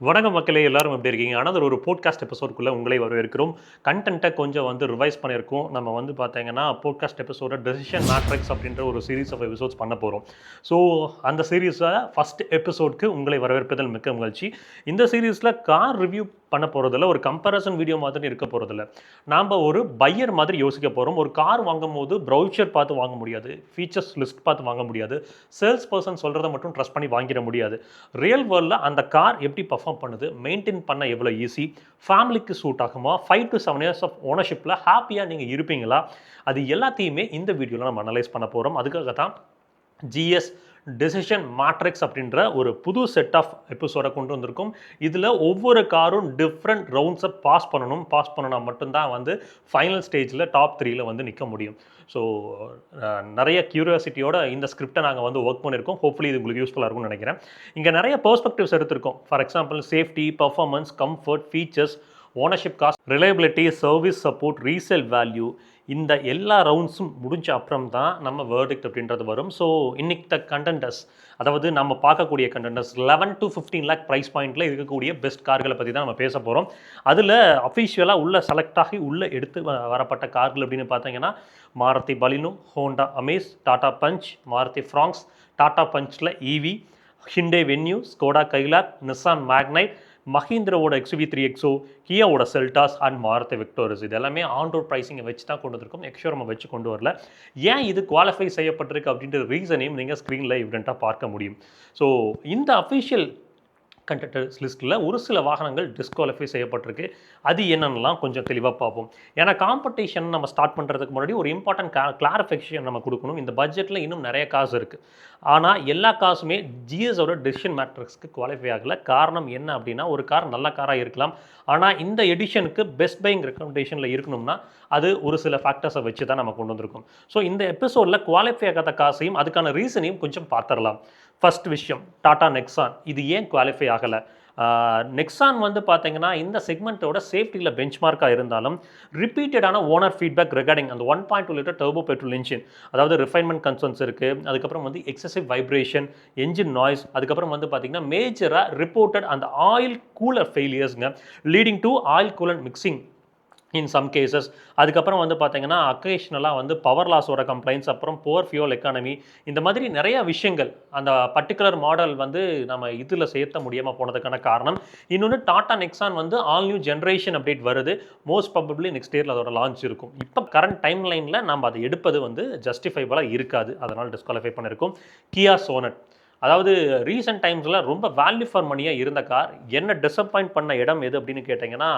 வணக்கம் மக்களே, எல்லாரும் எப்படி இருக்கீங்க? ஆனால் ஒரு போட்காஸ்ட் எபிசோடுக்குள்ளே உங்களை வரவேற்கிறோம். கண்டென்ட்டை கொஞ்சம் ரிவைஸ் பண்ணியிருக்கோம். நம்ம பார்த்தீங்கன்னா போட்காஸ்ட் எபிசோட டெசிஷன் மேட்ரிக்ஸ் அப்படின்ற ஒரு சீரீஸ் ஆஃப் எபிசோட்ஸ் பண்ண போகிறோம். ஸோ அந்த சீரீஸில் ஃபஸ்ட் எபிசோட்க்கு உங்களை வரவேற்பதில் மிக்க மகிழ்ச்சி. இந்த சீரீஸில் கார் ரிவ்யூ பண்ண போகிறதில்ல, ஒரு கம்பேரிசன் வீடியோ மாதிரி இருக்க போகிறதில்ல. நாம் ஒரு பையர் மாதிரி யோசிக்க போகிறோம். ஒரு கார் வாங்கும் போது ப்ரௌச்சர் பார்த்து வாங்க முடியாது, ஃபீச்சர்ஸ் லிஸ்ட் பார்த்து வாங்க முடியாது, சேல்ஸ் பர்சன் சொல்கிறத மட்டும் ட்ரஸ்ட் பண்ணி வாங்கிட முடியாது. ரியல் வேர்ல்டில் அந்த கார் எப்படி பர்ஃபார்ம் பண்ணுது, மெயின்டைன் பண்ண எவ்வளோ ஈஸி, ஃபேமிலிக்கு சூட் ஆகுமா, 5 to 7 இயர்ஸ் ஆஃப் ஓனர்ஷிப்பில் ஹாப்பியாக நீங்கள் இருப்பீங்களா, அது எல்லாத்தையுமே இந்த வீடியோவில் நம்ம அனலைஸ் பண்ண போகிறோம். அதுக்காக தான் ஜிஎஸ் டெசிஷன் மேட்ரிக்ஸ் அப்படின்ற ஒரு புது செட் ஆஃப் எபிசோடை கொண்டு வந்திருக்கும். இதில் ஒவ்வொரு காரும் டிஃப்ரெண்ட் ரவுண்ட்ஸை பாஸ் பண்ணினா மட்டும்தான் ஃபைனல் ஸ்டேஜில் டாப் 3ல நிற்க முடியும். ஸோ நிறைய கியூரியாசிட்டியோட இந்த ஸ்கிரிப்டை நாங்கள் ஒர்க் பண்ணியிருக்கோம். ஹோப்ஃபுல்லி இது உங்களுக்கு யூஸ்ஃபுல்லாக இருக்கும்னு நினைக்கிறேன். இங்கே நிறைய பெர்ஸ்பெக்டிவ்ஸ் எடுத்திருக்கோம். For example safety, performance, comfort, features, ownership cost, reliability, service support, resale value, இந்த எல்லா ரவுண்ட்ஸும் முடிஞ்ச அப்புறம் தான் நம்ம வேர்டிக்ட் அப்படின்றது வரும். ஸோ இன்னைக்கு கண்டென்டர்ஸ், அதாவது நம்ம பார்க்கக்கூடிய கண்டென்டர்ஸ் 11 to 15 lakh ப்ரைஸ் பாயிண்டில் இருக்கக்கூடிய பெஸ்ட் கார்களை பற்றி தான் நம்ம பேச போகிறோம். அதில் அஃபிஷியலாக உள்ள செலக்ட் ஆகி உள்ளே எடுத்து வரப்பட்ட கார்கள் அப்படின்னு பார்த்தீங்கன்னா Maruti Baleno, Honda Amaze, Tata Punch, Maruti Fronx, Tata பஞ்சில் EV, Hyundai Venue, Skoda Kylaq, Nissan Magnite, மஹிந்திராவோட XUV3 XO, கியாவோட செல்டாஸ் அண்ட் மாருதி விக்டோரிஸ். இது எல்லாமே ஆன் ரோட் ப்ரைஸிங்கை வச்சு தான் கொண்டு வந்திருக்கோம். எக்ஸ்ஷோரூமை வச்சு கொண்டு வரல. ஏன் இது குவாலிஃபை செய்யப்பட்டிருக்கு அப்படின்ற ரீசனையும் நீங்கள் ஸ்க்ரீனில் எவிடெண்ட்டாக பார்க்க முடியும். ஸோ இந்த அஃபிஷியல் கண்டென்டர்ஸ் லிஸ்ட்டில் ஒரு சில வாகனங்கள் டிஸ்குவாலிஃபை செய்யப்பட்டிருக்கு. அது என்னென்னலாம் கொஞ்சம் தெளிவாக பார்ப்போம். ஏன்னா காம்படிஷன் நம்ம ஸ்டார்ட் பண்ணுறதுக்கு முன்னாடி ஒரு இம்பார்ட்டன்ட் கிளாரிஃபிகேஷன் நம்ம கொடுக்கணும். இந்த பட்ஜெட்டில் இன்னும் நிறைய காசு இருக்குது. ஆனால் எல்லா காசுமே ஜிஎஸோட டெசிஷன் மேட்ரிக்ஸ்க்கு குவாலிஃபை ஆகலை. காரணம் என்ன அப்படின்னா, ஒரு கார் நல்ல காராக இருக்கலாம், ஆனால் இந்த எடிஷனுக்கு பெஸ்ட் பையிங் ரெக்கமெண்டேஷனில் இருக்கணும்னா அது ஒரு சில ஃபேக்டர்ஸை வச்சு தான் நம்ம கொண்டு வந்திருக்கோம். ஸோ இந்த எபிசோடில் குவாலிஃபை ஆகாத காசையும் அதுக்கான ரீசனையும் கொஞ்சம் பார்த்துடலாம். ஃபர்ஸ்ட் விஷயம், டாடா நெக்ஸான். இது ஏன் குவாலிஃபை ஆகலை? நெக்ஸான் பார்த்தீங்கன்னா இந்த செக்மெண்ட்டோட சேஃப்டியில் பெஞ்ச்மார்க்காக இருந்தாலும் ரிப்பீட்டடான ஓனர் ஃபீட்பேக் ரெகார்டிங் அந்த 1.2 லிட்டர் டர்போ பெட்ரோல் இன்ஜின், அதாவது ரிஃபைன்மெண்ட் கன்சர்ன்ஸ் இருக்குது. அதுக்கப்புறம் எக்ஸசிவ் வைப்ரேஷன், என்ஜின் நாய்ஸ், அதுக்கப்புறம் பார்த்தீங்கன்னா மேஜராக ரிப்போர்ட்டட் அந்த ஆயில் கூலர் ஃபெயிலியர்ஸ்ங்க, leading to oil cooler mixing in some cases. அதுக்கப்புறம் பார்த்தீங்கன்னா அக்கேஷனலாக பவர் லாஸோட கம்ப்ளைண்ட்ஸ், அப்புறம் புவர் ஃபியூல் எக்கானமி, இந்த மாதிரி நிறையா விஷயங்கள் அந்த பர்டிகுலர் மாடல் நம்ம இதில் சேர்த்த முடியாமல் போனதுக்கான காரணம். இன்னொன்று, Tata Nexon all new generation update வருது. மோஸ்ட் ப்ராபபிளி நெக்ஸ்ட் இயரில் அதோட லான்ச் இருக்கும். இப்போ கரண்ட் டைம் லைனில் நம்ம அதை எடுப்பது ஜஸ்டிஃபைபிளாக இருக்காது. அதனால் டிஸ்குவாலிஃபை பண்ணியிருக்கோம். கியா சோனட், அதாவது ரீசெண்ட் டைம்ஸில் ரொம்ப வேல்யூ ஃபார் மணியாக இருந்த கார். என்ன டிசப்பாயிண்ட் பண்ண இடம் எது அப்படின்னு கேட்டிங்கன்னா,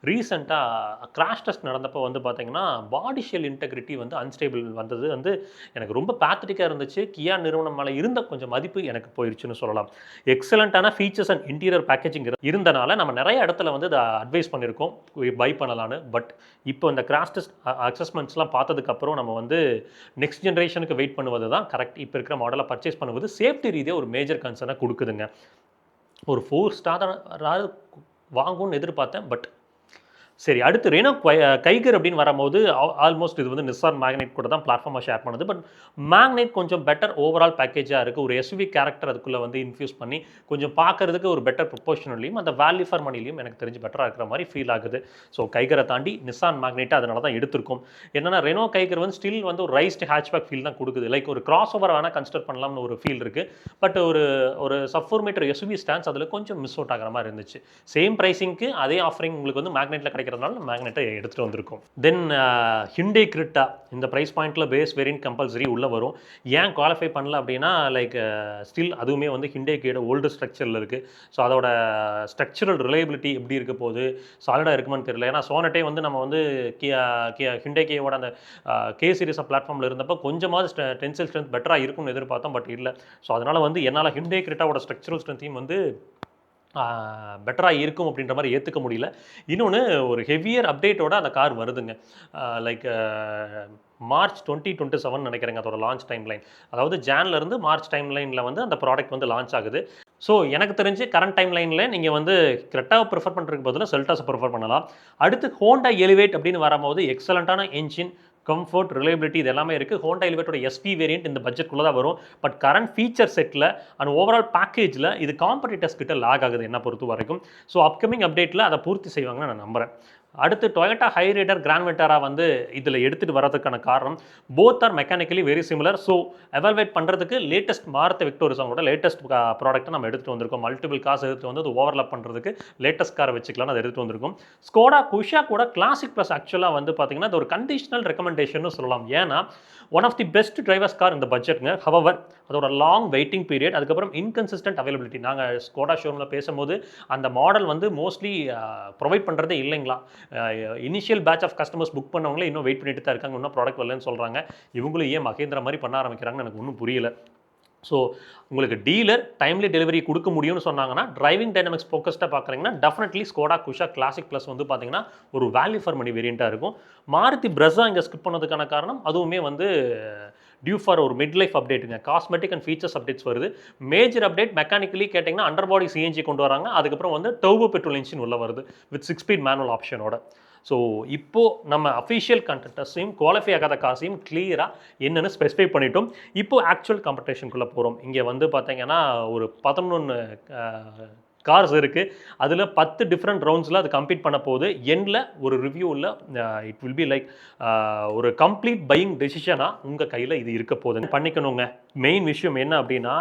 ரீசெண்டாக கிராஷ் டெஸ்ட் நடந்தப்போ பார்த்தீங்கன்னா பாடி ஷெல் இன்டெகிரிட்டி அன்ஸ்டேபிள் வந்தது எனக்கு ரொம்ப பேத்தட்டிக்காக இருந்துச்சு. கியா நிறுவனம் மேலே இருந்த கொஞ்சம் மதிப்பு எனக்கு போயிடுச்சுன்னு சொல்லலாம். எக்ஸலண்ட்டான ஃபீச்சர்ஸ் அண்ட் இன்டீரியர் பேக்கேஜிங் இருந்தனால நம்ம நிறைய இடத்துல இதை அட்வைஸ் பண்ணியிருக்கோம் பை பண்ணலான்னு. பட் இப்போ இந்த கிராஷ் டெஸ்ட் அசஸ்மெண்ட்ஸ்லாம் பார்த்ததுக்கப்புறம் நம்ம நெக்ஸ்ட் ஜென்ரேஷனுக்கு வெயிட் பண்ணுவது தான் கரெக்ட். இப்போ இருக்கிற மாடலை பர்ச்சேஸ் பண்ணுவது சேஃப்டி ரீதியாக ஒரு மேஜர் கன்சர்னை கொடுக்குதுங்க. ஒரு 4 ஸ்டார் வாங்கும்னு எதிர்பார்த்தேன். பட் சரி, அடுத்து ரெனோ கைகர் அப்படின்னு வரும்போது ஆல்மோஸ்ட் இது நிசான் மேக்னைட் கூட தான் பிளாட்ஃபார்மாக ஷேர் பண்ணுது. பட் மேக்னைட் கொஞ்சம் பெட்டர் ஓவரால் பேக்கேஜாக இருக்குது. ஒரு எஸ்யூவி கேரக்டர் அதுக்குள்ளே இன்ஃபியூஸ் பண்ணி கொஞ்சம் பார்க்கறதுக்கு ஒரு பெட்டர் ப்ரொபோஷனலையும் அந்த வேல்யூ ஃபார் மணிலையும் எனக்கு தெரிஞ்சு பெட்டராக இருக்கிற மாதிரி ஃபீல் ஆகுது. ஸோ கைகரை தாண்டி நிசான் மேக்னைட்டை அதனால தான் எடுத்திருக்கோம். என்னன்னா ரெனோ கைகர் ஸ்டில் ஒரு ரைஸ்ட் ஹேட்ச்பேக் ஃபீல் தான் கொடுக்குது. லைக் ஒரு கிராஸ் ஓவர் வேணால் கன்சிடர் பண்ணலாம்னு ஒரு ஃபீல் இருக்குது. பட் ஒரு சப் 4 மீட்டர் எஸ்யூவி ஸ்டாண்ட்ஸ் அதில் கொஞ்சம் மிஸ் அவுட் ஆகிற மாதிரி இருந்துச்சு. சேம் ப்ரைஸிங்க்கு அதே ஆஃபரிங் உங்களுக்கு மேக்னைட்டில் கிடைக்கிறதுனால மேக்னெட்டை எடுத்துகிட்டு வந்திருக்கும். தென் ஹிண்டே கிரிட்டா, இந்த ப்ரைஸ் பாயிண்ட்டில் பேஸ் வேரியன்ட் கம்பல்சரி உள்ளே வரும். ஏன் குவாலிஃபை பண்ணல அப்படின்னா, லைக் ஸ்டில் அதுவுமே ஹிண்டே கேட ஓல்டு ஸ்ட்ரக்சரில் இருக்குது. ஸோ அதோட ஸ்ட்ரக்சரல் ரிலையபிலிட்டி எப்படி இருக்க போகுது, சாலிடாக இருக்குமான்னு தெரியல. ஏன்னா சோனட்டே நம்ம ஹிண்டே கேவோட அந்த கே சீரிஸ் ஆஃப் பிளாட்ஃபார்மில் இருந்தப்போ கொஞ்சமாவது டென்சில் ஸ்ட்ரென்த் பெட்டராக இருக்கும்னு எதிர்பார்த்தோம். பட் இல்லை. ஸோ அதனால் என்னால் ஹிண்டே கிரிட்டாவோட ஸ்ட்ரக்சரல் ஸ்ட்ரென்த்தையும் பெட்டராக இருக்கும் அப்படின்ற மாதிரி ஏற்றுக்க முடியல. இன்னொன்று, ஒரு ஹெவியர் அப்டேட்டோட அந்த கார் வருதுங்க. லைக் மார்ச் 2027 நினைக்கிறேங்க அதோட லான்ச் டைம் லைன். அதாவது ஜான்லேருந்து மார்ச் டைம் லைனில் அந்த ப்ராடக்ட் லான்ச் ஆகுது. ஸோ எனக்கு தெரிஞ்சு கரண்ட் டைம் லைனில் நீங்கள் கிரெட்டாவை ப்ரிஃபர் பண்ணுறதுக்கு பதிலாக செல்டாஸை ப்ரிஃபர் பண்ணலாம். அடுத்து ஹோண்டா எலிவேட் அப்படின்னு வரும்போது எக்ஸலண்ட்டான என்ஜின், கம்ஃபர்ட், ரிலையபிலிட்டி இது எல்லாமே இருக்குது. ஹோண்டா எலிவேட்டோட எஸ்பி வேரியன்ட் இந்த பட்ஜெட்குள்ளே தான் வரும். பட் கரண்ட் ஃபீச்சர் செட்டில் அண்ட் ஓவரால் பேக்கேஜில் இது காம்படிட்டர்ஸ் கிட்ட லாக் ஆகுது என்ன பொறுத்த வரைக்கும். ஸோ அப்கமிங் அப்டேட்டில் அதை பூர்த்தி செய்வாங்கன்னு நான் நம்புகிறேன். அடுத்து டொயோட்டா ஹைரைடர், கிராண்ட் விட்டாரா வந்து இதில் எடுத்துகிட்டு வரதுக்கான காரணம் both are mechanically very similar. So evaluate பண்ணுறதுக்கு லேட்டஸ்ட் மாருதி விக்டோரிஸ் அவங்களோட லேட்டஸ்ட் ப்ராடக்ட்டை நம்ம எடுத்துகிட்டு வந்திருக்கோம். மல்டிபிள் கார்ஸ் எடுத்துகிட்டு வந்து அது ஓவர்லாப் பண்ணுறதுக்கு லேட்டஸ்ட் காரை வச்சுக்கலாம்னு அதை எடுத்துகிட்டு வந்திருக்கோம். ஸ்கோடா குஷா கூட கிளாசிக் ப்ளஸ் ஆக்சுவலாக வந்து பார்த்தீங்கன்னா அது ஒரு கண்டிஷனல் ரெக்கமெண்டேஷன் சொல்லலாம். ஏன்னா one of the best drivers car இந்த பட்ஜெட்டுங்க. ஹவவர் அதோட லாங் வெயிட்டிங் பீரியட், அதுக்கப்புறம் இன்கன்சிஸ்டன்ட் அவைலபிலிட்டி. நாங்கள் ஸ்கோடா ஷோரூமில் பேசும்போது அந்த மாடல் வந்து மோஸ்ட்லி ப்ரொவைட் பண்ணுறதே இல்லைங்களா. Initial batch of customers book பண்ணவங்களே இன்னும் வெயிட் பண்ணிட்டு தான் இருக்காங்க, இன்னும் ப்ராடக்ட் வரலன்னு சொல்கிறாங்க. இவங்களும் ஏன் மகேந்திரா மாதிரி பண்ண ஆரம்பிக்கிறாங்கன்னு எனக்கு ஒன்றும் புரியல. ஸோ உங்களுக்கு டீலர் டைம்லி டெலிவரி கொடுக்க முடியும்னு சொன்னாங்கன்னா, டிரைவிங் டைனமிக்ஸ் ஃபோக்கஸ்டாக பார்க்குறீங்கன்னா definitely Skoda Kusha classic plus வந்து பார்த்தீங்கன்னா ஒரு வேல்யூ ஃபார் மணி வேரியண்ட்டாக இருக்கும். மாருதி பிரெஸ்ஸா இங்கே ஸ்கிப் பண்ணதுக்கான காரணம் அதுவுமே வந்து டியூ ஃபார் ஒரு மிட் லைஃப் அப்டேட்டுங்க. காஸ்மெட்டிக் அண்ட் ஃபீச்சர்ஸ் அப்டேட்ஸ் வருது. மேஜர் அப்டேட் மெக்கானிக்கலி கேட்டிங்கன்னா அண்டர் பாடி சிஎன்ஜி கொண்டு வராங்க. அதுக்கப்புறம் வந்து டர்போ பெட்ரோல் இன்ஜின் உள்ள வருது வித் 6 ஸ்பீட் மேனுவல் ஆப்ஷனோட. ஸோ இப்போது நம்ம அஃபிஷியல் கண்டெஸ்டையும் குவாலிஃபை ஆகாத காசையும் கிளியராக என்னென்னு ஸ்பெசிஃபை பண்ணிட்டோம். இப்போது ஆக்சுவல் காம்படிஷனுக்குள்ளே போகிறோம். இங்கே வந்து பார்த்தீங்கன்னா ஒரு 11 கார்ஸ் இருக்குது. அதில் 10 டிஃப்ரெண்ட் ரவுண்ட்ஸில் அது கம்ப்ளீட் பண்ண போகுது. எண்டில் ஒரு ரிவ்யூவில் இட் வில் பி லைக் ஒரு கம்ப்ளீட் பையிங் டெசிஷனாக உங்கள் கையில் இது இருக்க போகுதுன்னு பண்ணிக்கணுங்க. மெயின் விஷயம் என்ன அப்படின்னா,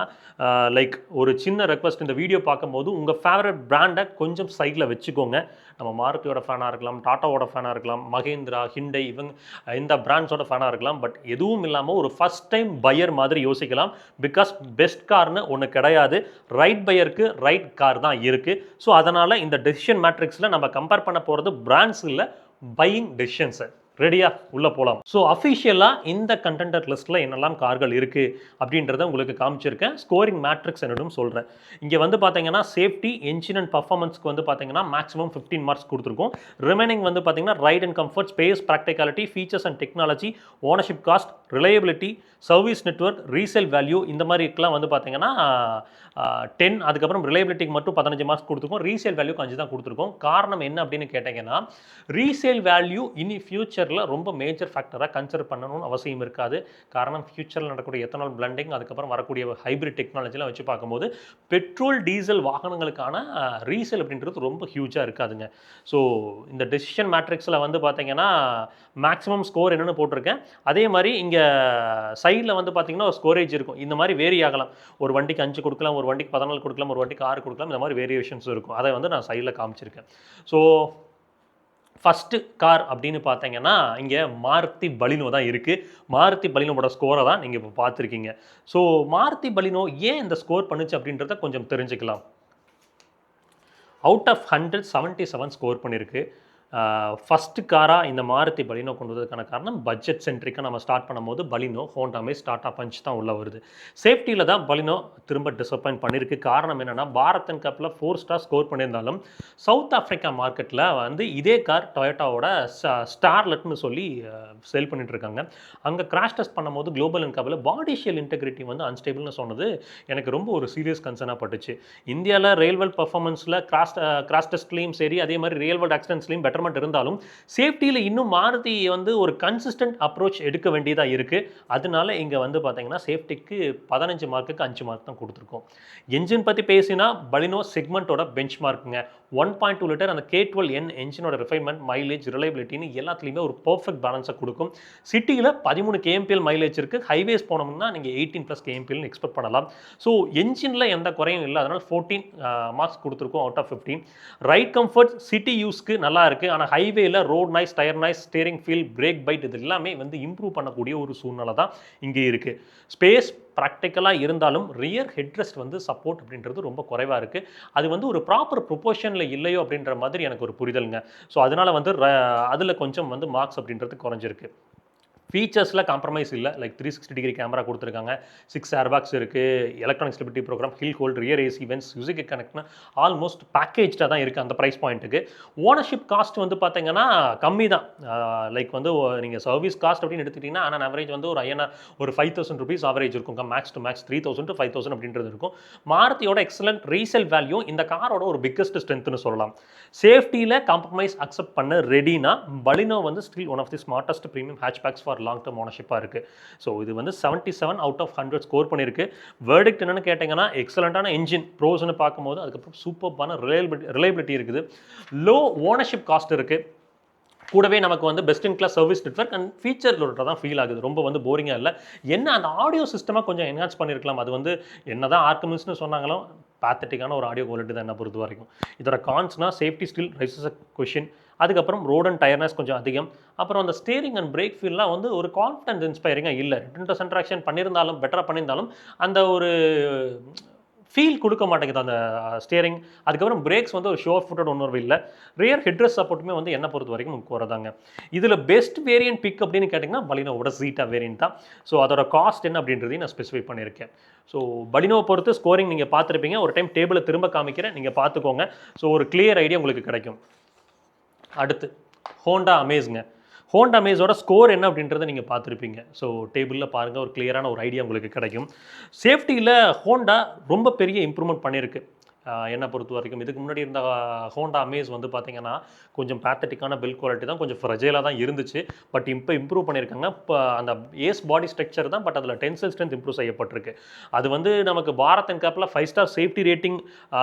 லைக் ஒரு சின்ன ரெக்வஸ்ட், இந்த வீடியோ பார்க்கும்போது உங்கள் ஃபேவரட் பிராண்டை கொஞ்சம் சைடில் வச்சுக்கோங்க. நம்ம மாருதியோட ஃபேனாக இருக்கலாம், டாட்டாவோட ஃபேனாக இருக்கலாம், மகேந்திரா, ஹிண்டை, இவங்க இந்த பிராண்ட்ஸோட ஃபேனாக இருக்கலாம். பட் எதுவும் இல்லாமல் ஒரு ஃபஸ்ட் டைம் பையர் மாதிரி யோசிக்கலாம். பிகாஸ் பெஸ்ட் கார்னு ஒன்று கிடையாது. ரைட் பையருக்கு ரைட் கார் தான் இருக்குது. ஸோ அதனால் இந்த டெசிஷன் மேட்ரிக்ஸில் நம்ம கம்பேர் பண்ண போகிறது பிராண்ட்ஸ் இல்லை, பையிங் டெசிஷன்ஸை. ரெடியா உள்ளே போகலாம். ஸோ அஃபிஷியலாக இந்த கண்டென்டர் லிஸ்ட்டில் என்னெல்லாம் கார்கள் இருக்குது அப்படின்றத உங்களுக்கு காமிச்சிருக்கேன். ஸ்கோரிங் மேட்ரிக்ஸ் என்னடும் சொல்கிறேன். இங்கே வந்து பார்த்தீங்கன்னா சேஃப்டி, என்ஜின் அண்ட் பர்ஃபார்மன்ஸ்க்கு வந்து பார்த்தீங்கன்னா மேக்ஸிமம் 15 மார்க்ஸ் கொடுத்துருக்கோம். ரிமைனிங் வந்து பார்த்தீங்கன்னா right and comfort, space, practicality, features and technology, ownership cost, reliability, service network, resale value, இந்த மாதிரிக்கெலாம் வந்து பார்த்தீங்கன்னா 10. அதுக்கப்புறம் ரிலையபிலிட்டிக்கு மட்டும் 15 மார்க்ஸ் கொடுத்துருக்கோம். ரீசேல் வேல்யூக்கு 5 தான் கொடுத்துருக்கோம். காரணம் என்ன அப்படின்னு கேட்டிங்கன்னா, ரீசேல் வேல்யூ இனி ஃபியூச்சரில் ரொம்ப மேஜர் ஃபேக்டராக கன்சிடர் பண்ணணும்னு அவசியம் இருக்காது. காரணம் ஃபியூச்சரில் நடக்கக்கூடிய எத்தனால் பிளண்டிங், அதுக்கப்புறம் வரக்கூடிய ஹைப்ரிட் டெக்னாலஜிலாம் வச்சு பார்க்கும்போது பெட்ரோல் டீசல் வாகனங்களுக்கான ரீசேல் அப்படின்றது ரொம்ப ஹியூஜாக இருக்காதுங்க. ஸோ இந்த டெசிஷன் மேட்ரிக்ஸில் வந்து பார்த்தீங்கன்னா மேக்ஸிமம் ஸ்கோர் என்னென்னு போட்டிருக்கேன். அதே மாதிரி இங்கே சைடில் வந்து பார்த்தீங்கன்னா ஒரு ஸ்கோரேஜ் இருக்கும். இந்த மாதிரி வேரி ஆகலாம். ஒரு வண்டிக்கு 5 கொடுக்கலாம், ஒரு வண்டிக்கு 14 கொடுக்கலாம், ஒரு வண்டிக்கு 6 கொடுக்கலாம். இந்த மாதிரி வேரியேஷன்ஸ் இருக்கும். அதை வந்து நான் சைடில் காமிச்சிருக்கேன். ஸோ ஃபஸ்ட்டு கார் அப்படின்னு பார்த்தீங்கன்னா இங்கே மாருதி பலினோ தான் இருக்குது. மாருதி பலினோட ஸ்கோரை தான் நீங்கள் இப்போ பார்த்துருக்கீங்க. ஸோ மாருதி பலினோ ஏன் இந்த ஸ்கோர் பண்ணுச்சு அப்படின்றத கொஞ்சம் தெரிஞ்சுக்கலாம். அவுட் ஆஃப் 100 77 ஸ்கோர் பண்ணியிருக்கு. ஃபஸ்ட்டு காராக இந்த மாருதி பலினோ கொண்டு வந்ததுக்கான காரணம் பட்ஜெட் சென்ட்ரிக்காக நம்ம ஸ்டார்ட் பண்ணும்போது பலினோ ஹோண்டாமே ஸ்டார்ட் ஆஃப் பஞ்ச் தான் உள்ளே வருது. சேஃப்டியில் தான் பலினோ திரும்ப டிசப்பாயின்ட் பண்ணியிருக்கு. காரணம் என்னென்னா பாரத் அண்ட் கப்பில் 4 ஸ்டார் ஸ்கோர் பண்ணியிருந்தாலும் சவுத் ஆஃப்ரிக்கா மார்க்கெட்டில் வந்து இதே கார் டொயோட்டாவோட ஸ்டார்லெட்னு சொல்லி சேல் பண்ணிட்டுருக்காங்க. அங்கே கிராஷ் டெஸ்ட் பண்ணும்போது குளோபல் அண்ட் கப்பில் பாடி ஷெல் இன்டெகிரிட்டி வந்து அன்ஸ்டேபிள்னு சொன்னது எனக்கு ரொம்ப ஒரு சீரியஸ் கன்சர்னாக பட்டுச்சு. இந்தியாவில் ரியல் வேர்ல்ட் பர்ஃபார்மன்ஸில் கிராஷ் டெஸ்ட்லேயும் சரி, அதே மாதிரி ரியல் வேர்ல்ட் ஆக்சிடென்ட்ஸ்லையும் பெட்டர்மெண்ட் இருந்தாலும் சேஃப்டியில் இன்னும் மாருதி வந்து ஒரு கன்சிஸ்டன்ட் அப்ரோச் எடுக்க வேண்டியதாக இருக்குது. அதனால இங்கே வந்து பார்த்தீங்கன்னா சேஃப்டிக்கு 15 மார்க்குக்கு 5 மார்க் தான் கொடுத்துருக்கோம். என்ஜின் பற்றி பேசினா பலினோ செக்மெண்ட்டோட பெஞ்ச் மார்க்குங்க. 1.2 லிட்டர் அந்த K12N என்ஜினோட ரிஃபைன்மெண்ட், மைலேஜ், ரிலையபிலிட்டின்னு எல்லாத்துலேயுமே ஒரு பர்ஃபெக்ட் பேலன்ஸை கொடுக்கும். சிட்டியில் 13 kmpl மைலேஜ் இருக்குது. ஹைவேஸ் போனோம்னா நீங்கள் 18+ kmpl எக்ஸ்பெக்ட் பண்ணலாம். ஸோ என்ஜினில் எந்த குறையும் இல்லை. அதனால் 14 மார்க்ஸ் கொடுத்துருக்கோம் out of 15. Ride comfort city யூஸ்க்கு நல்லா இருக்குது. ஆனால் ஹைவேல road noise, tyre noise, steering feel, brake bite இது எல்லாமே வந்து இம்ப்ரூவ் பண்ணக்கூடிய ஒரு சூழ்நிலை தான் இங்கே இருக்குது. ஸ்பேஸ் ப்ராக்டிக்கலாக இருந்தாலும் ரியர் ஹெட்ரெஸ்ட் வந்து சப்போர்ட் அப்படின்றது ரொம்ப குறைவாக இருக்குது. அது வந்து ஒரு ப்ராப்பர் ப்ரொபோர்ஷனில் இல்லையோ அப்படின்ற மாதிரி எனக்கு ஒரு புரிதலுங்க. ஸோ அதனால் வந்து அதில் கொஞ்சம் வந்து மார்க்ஸ் அப்படின்றது குறைஞ்சிருக்கு. ஃபீச்சர்ஸில் காம்ப்ரமைஸ் இல்லை. லைக் 360 டிகிரி கேமரா கொடுத்துருக்காங்க, 6 ஏர்பேக்ஸ் இருக்குது, electronic stability program, hill hold, rear AC vents, music கனெக்ட்னா ஆல்மோஸ்ட் பேக்கேஜாக தான் இருக்குது அந்த ப்ரைஸ் பாயிண்ட்டுக்கு. ஓனர்ஷிப் காஸ்ட் வந்து பார்த்தீங்கன்னா கம்மி தான். லைக் வந்து நீங்கள் சர்வீஸ் காஸ்ட் அப்படின்னு எடுத்துக்கிட்டிங்கன்னா ஆனால் ஆவரேஜ் வந்து ஒரு ஒரு 5,000 ருபீஸ் ஆவரேஜ் இருக்கும். மேக்ஸ் டு மேக்ஸ் 3,000 to 5,000 அப்படின்றது இருக்கும். மாருதியோட எக்ஸலண்ட் ரீசேல் வேல்யூ இந்த காரோட ஒரு பிக்கஸ்ட் ஸ்ட்ரென்த்னு சொல்லலாம். சேஃப்டியில் காம்ப்ரமைஸ் அக்செப்ட் பண்ண ரெடினா பலினோ வந்து still one of the smartest premium hatchbacks for long term ஓனர்ஷிப்பாக இருக்குது. ஸோ இது வந்து 77 அவுட் ஆஃப் 100 ஸ்கோர் பண்ணியிருக்கு. வேர்டிக்ட் என்னென்னு கேட்டிங்கன்னா எக்ஸலண்ட்டான என்ஜின் ப்ரோஸ்னு பார்க்கும்போது அதுக்கப்புறம் சூப்பர்பான ரிலையபிலிட்டி இருக்குது, லோ ஓனர்ஷிப் காஸ்ட் இருக்குது, கூடவே நமக்கு வந்து best in class service network and feature தான் ஃபீல் ஆகுது. ரொம்ப வந்து போரிங்காக இல்லை. என்ன அந்த ஆடியோ சிஸ்டமாக கொஞ்சம் என்ஹான்ஸ் பண்ணியிருக்கலாம். அது வந்து என்ன தான் ஆர்கமிஸ்னு சொன்னாங்களும் பேத்தட்டிக்கான ஒரு ஆடியோ குவாலிட்டி தான் என்ன பொறுத்த வரைக்கும். இதோட கான்ஸ்னா safety still raises a question. அதுக்கப்புறம் ரோட் அண்ட் டயர்னஸ் கொஞ்சம் அதிகம். அப்புறம் அந்த ஸ்டேரிங் அண்ட் பிரேக் ஃபீல்லாம் வந்து ஒரு கான்ஃபிடன்ஸ் இன்ஸ்பைரிங்காக இல்லை. ரிட்டன் சென்ட்ராக்ஷன் பண்ணியிருந்தாலும் பெட்டராக பண்ணியிருந்தாலும் அந்த ஒரு ஃபீல் கொடுக்க மாட்டேங்குது அந்த ஸ்டியரிங். அதுக்கப்புறம் பிரேக்ஸ் வந்து ஒரு ஷோர் ஃபுட்டட் உணர்வு இல்லை. ரியர் ஹெட்ரஸ் சப்போர்ட்டுமே வந்து என்ன பொறுத்த வரைக்கும் குறைதாங்க. இதில் பெஸ்ட் வேரியன்ட் பிக் அப்படின்னு கேட்டிங்கன்னா பலினோவோட ஜீட்டா வேரியன்ட் தான். ஸோ அதோட காஸ்ட் என்ன அப்படின்றதையும் நான் ஸ்பெசிஃபை பண்ணியிருக்கேன். ஸோ பலினோவை பொறுத்து ஸ்கோரிங் நீங்கள் பார்த்துருப்பீங்க. ஒரு டைம் டேபிளை திரும்ப காமிக்கிறேன், நீங்கள் பார்த்துக்கோங்க. ஸோ ஒரு கிளியர் ஐடியா உங்களுக்கு கிடைக்கும். அடுத்து ஹோண்டா அமேஸுங்க. ஹோண்டா அமேஸோட ஸ்கோர் என்ன அப்படின்றத நீங்கள் பார்த்துருப்பீங்க. ஸோ டேபிளில் பாருங்கள், ஒரு கிளியரான ஒரு ஐடியா உங்களுக்கு கிடைக்கும். சேஃப்டியில் ஹோண்டா ரொம்ப பெரிய இம்ப்ரூவ்மெண்ட் பண்ணியிருக்கு என்னை பொறுத்த வரைக்கும். இதுக்கு முன்னாடி இருந்த ஹோண்டா அமேஸ் வந்து பார்த்தீங்கன்னா கொஞ்சம் பேத்தட்டிக்கான பில்ட் குவாலிட்டி தான், கொஞ்சம் ஃப்ரெஜைலாக தான் இருந்துச்சு. பட் இப்போ இம்ப்ரூவ் பண்ணியிருக்காங்க. இப்போ அந்த ஏஸ் பாடி ஸ்ட்ரக்சர் தான், பட் அதில் டென்சைல் ஸ்ட்ரென்த் இம்ப்ரூவ் செய்யப்பட்டிருக்கு. அது வந்து நமக்கு பாரத் அண்ட் கேப்பில் 5 ஸ்டார் சேஃப்டி ரேட்டிங்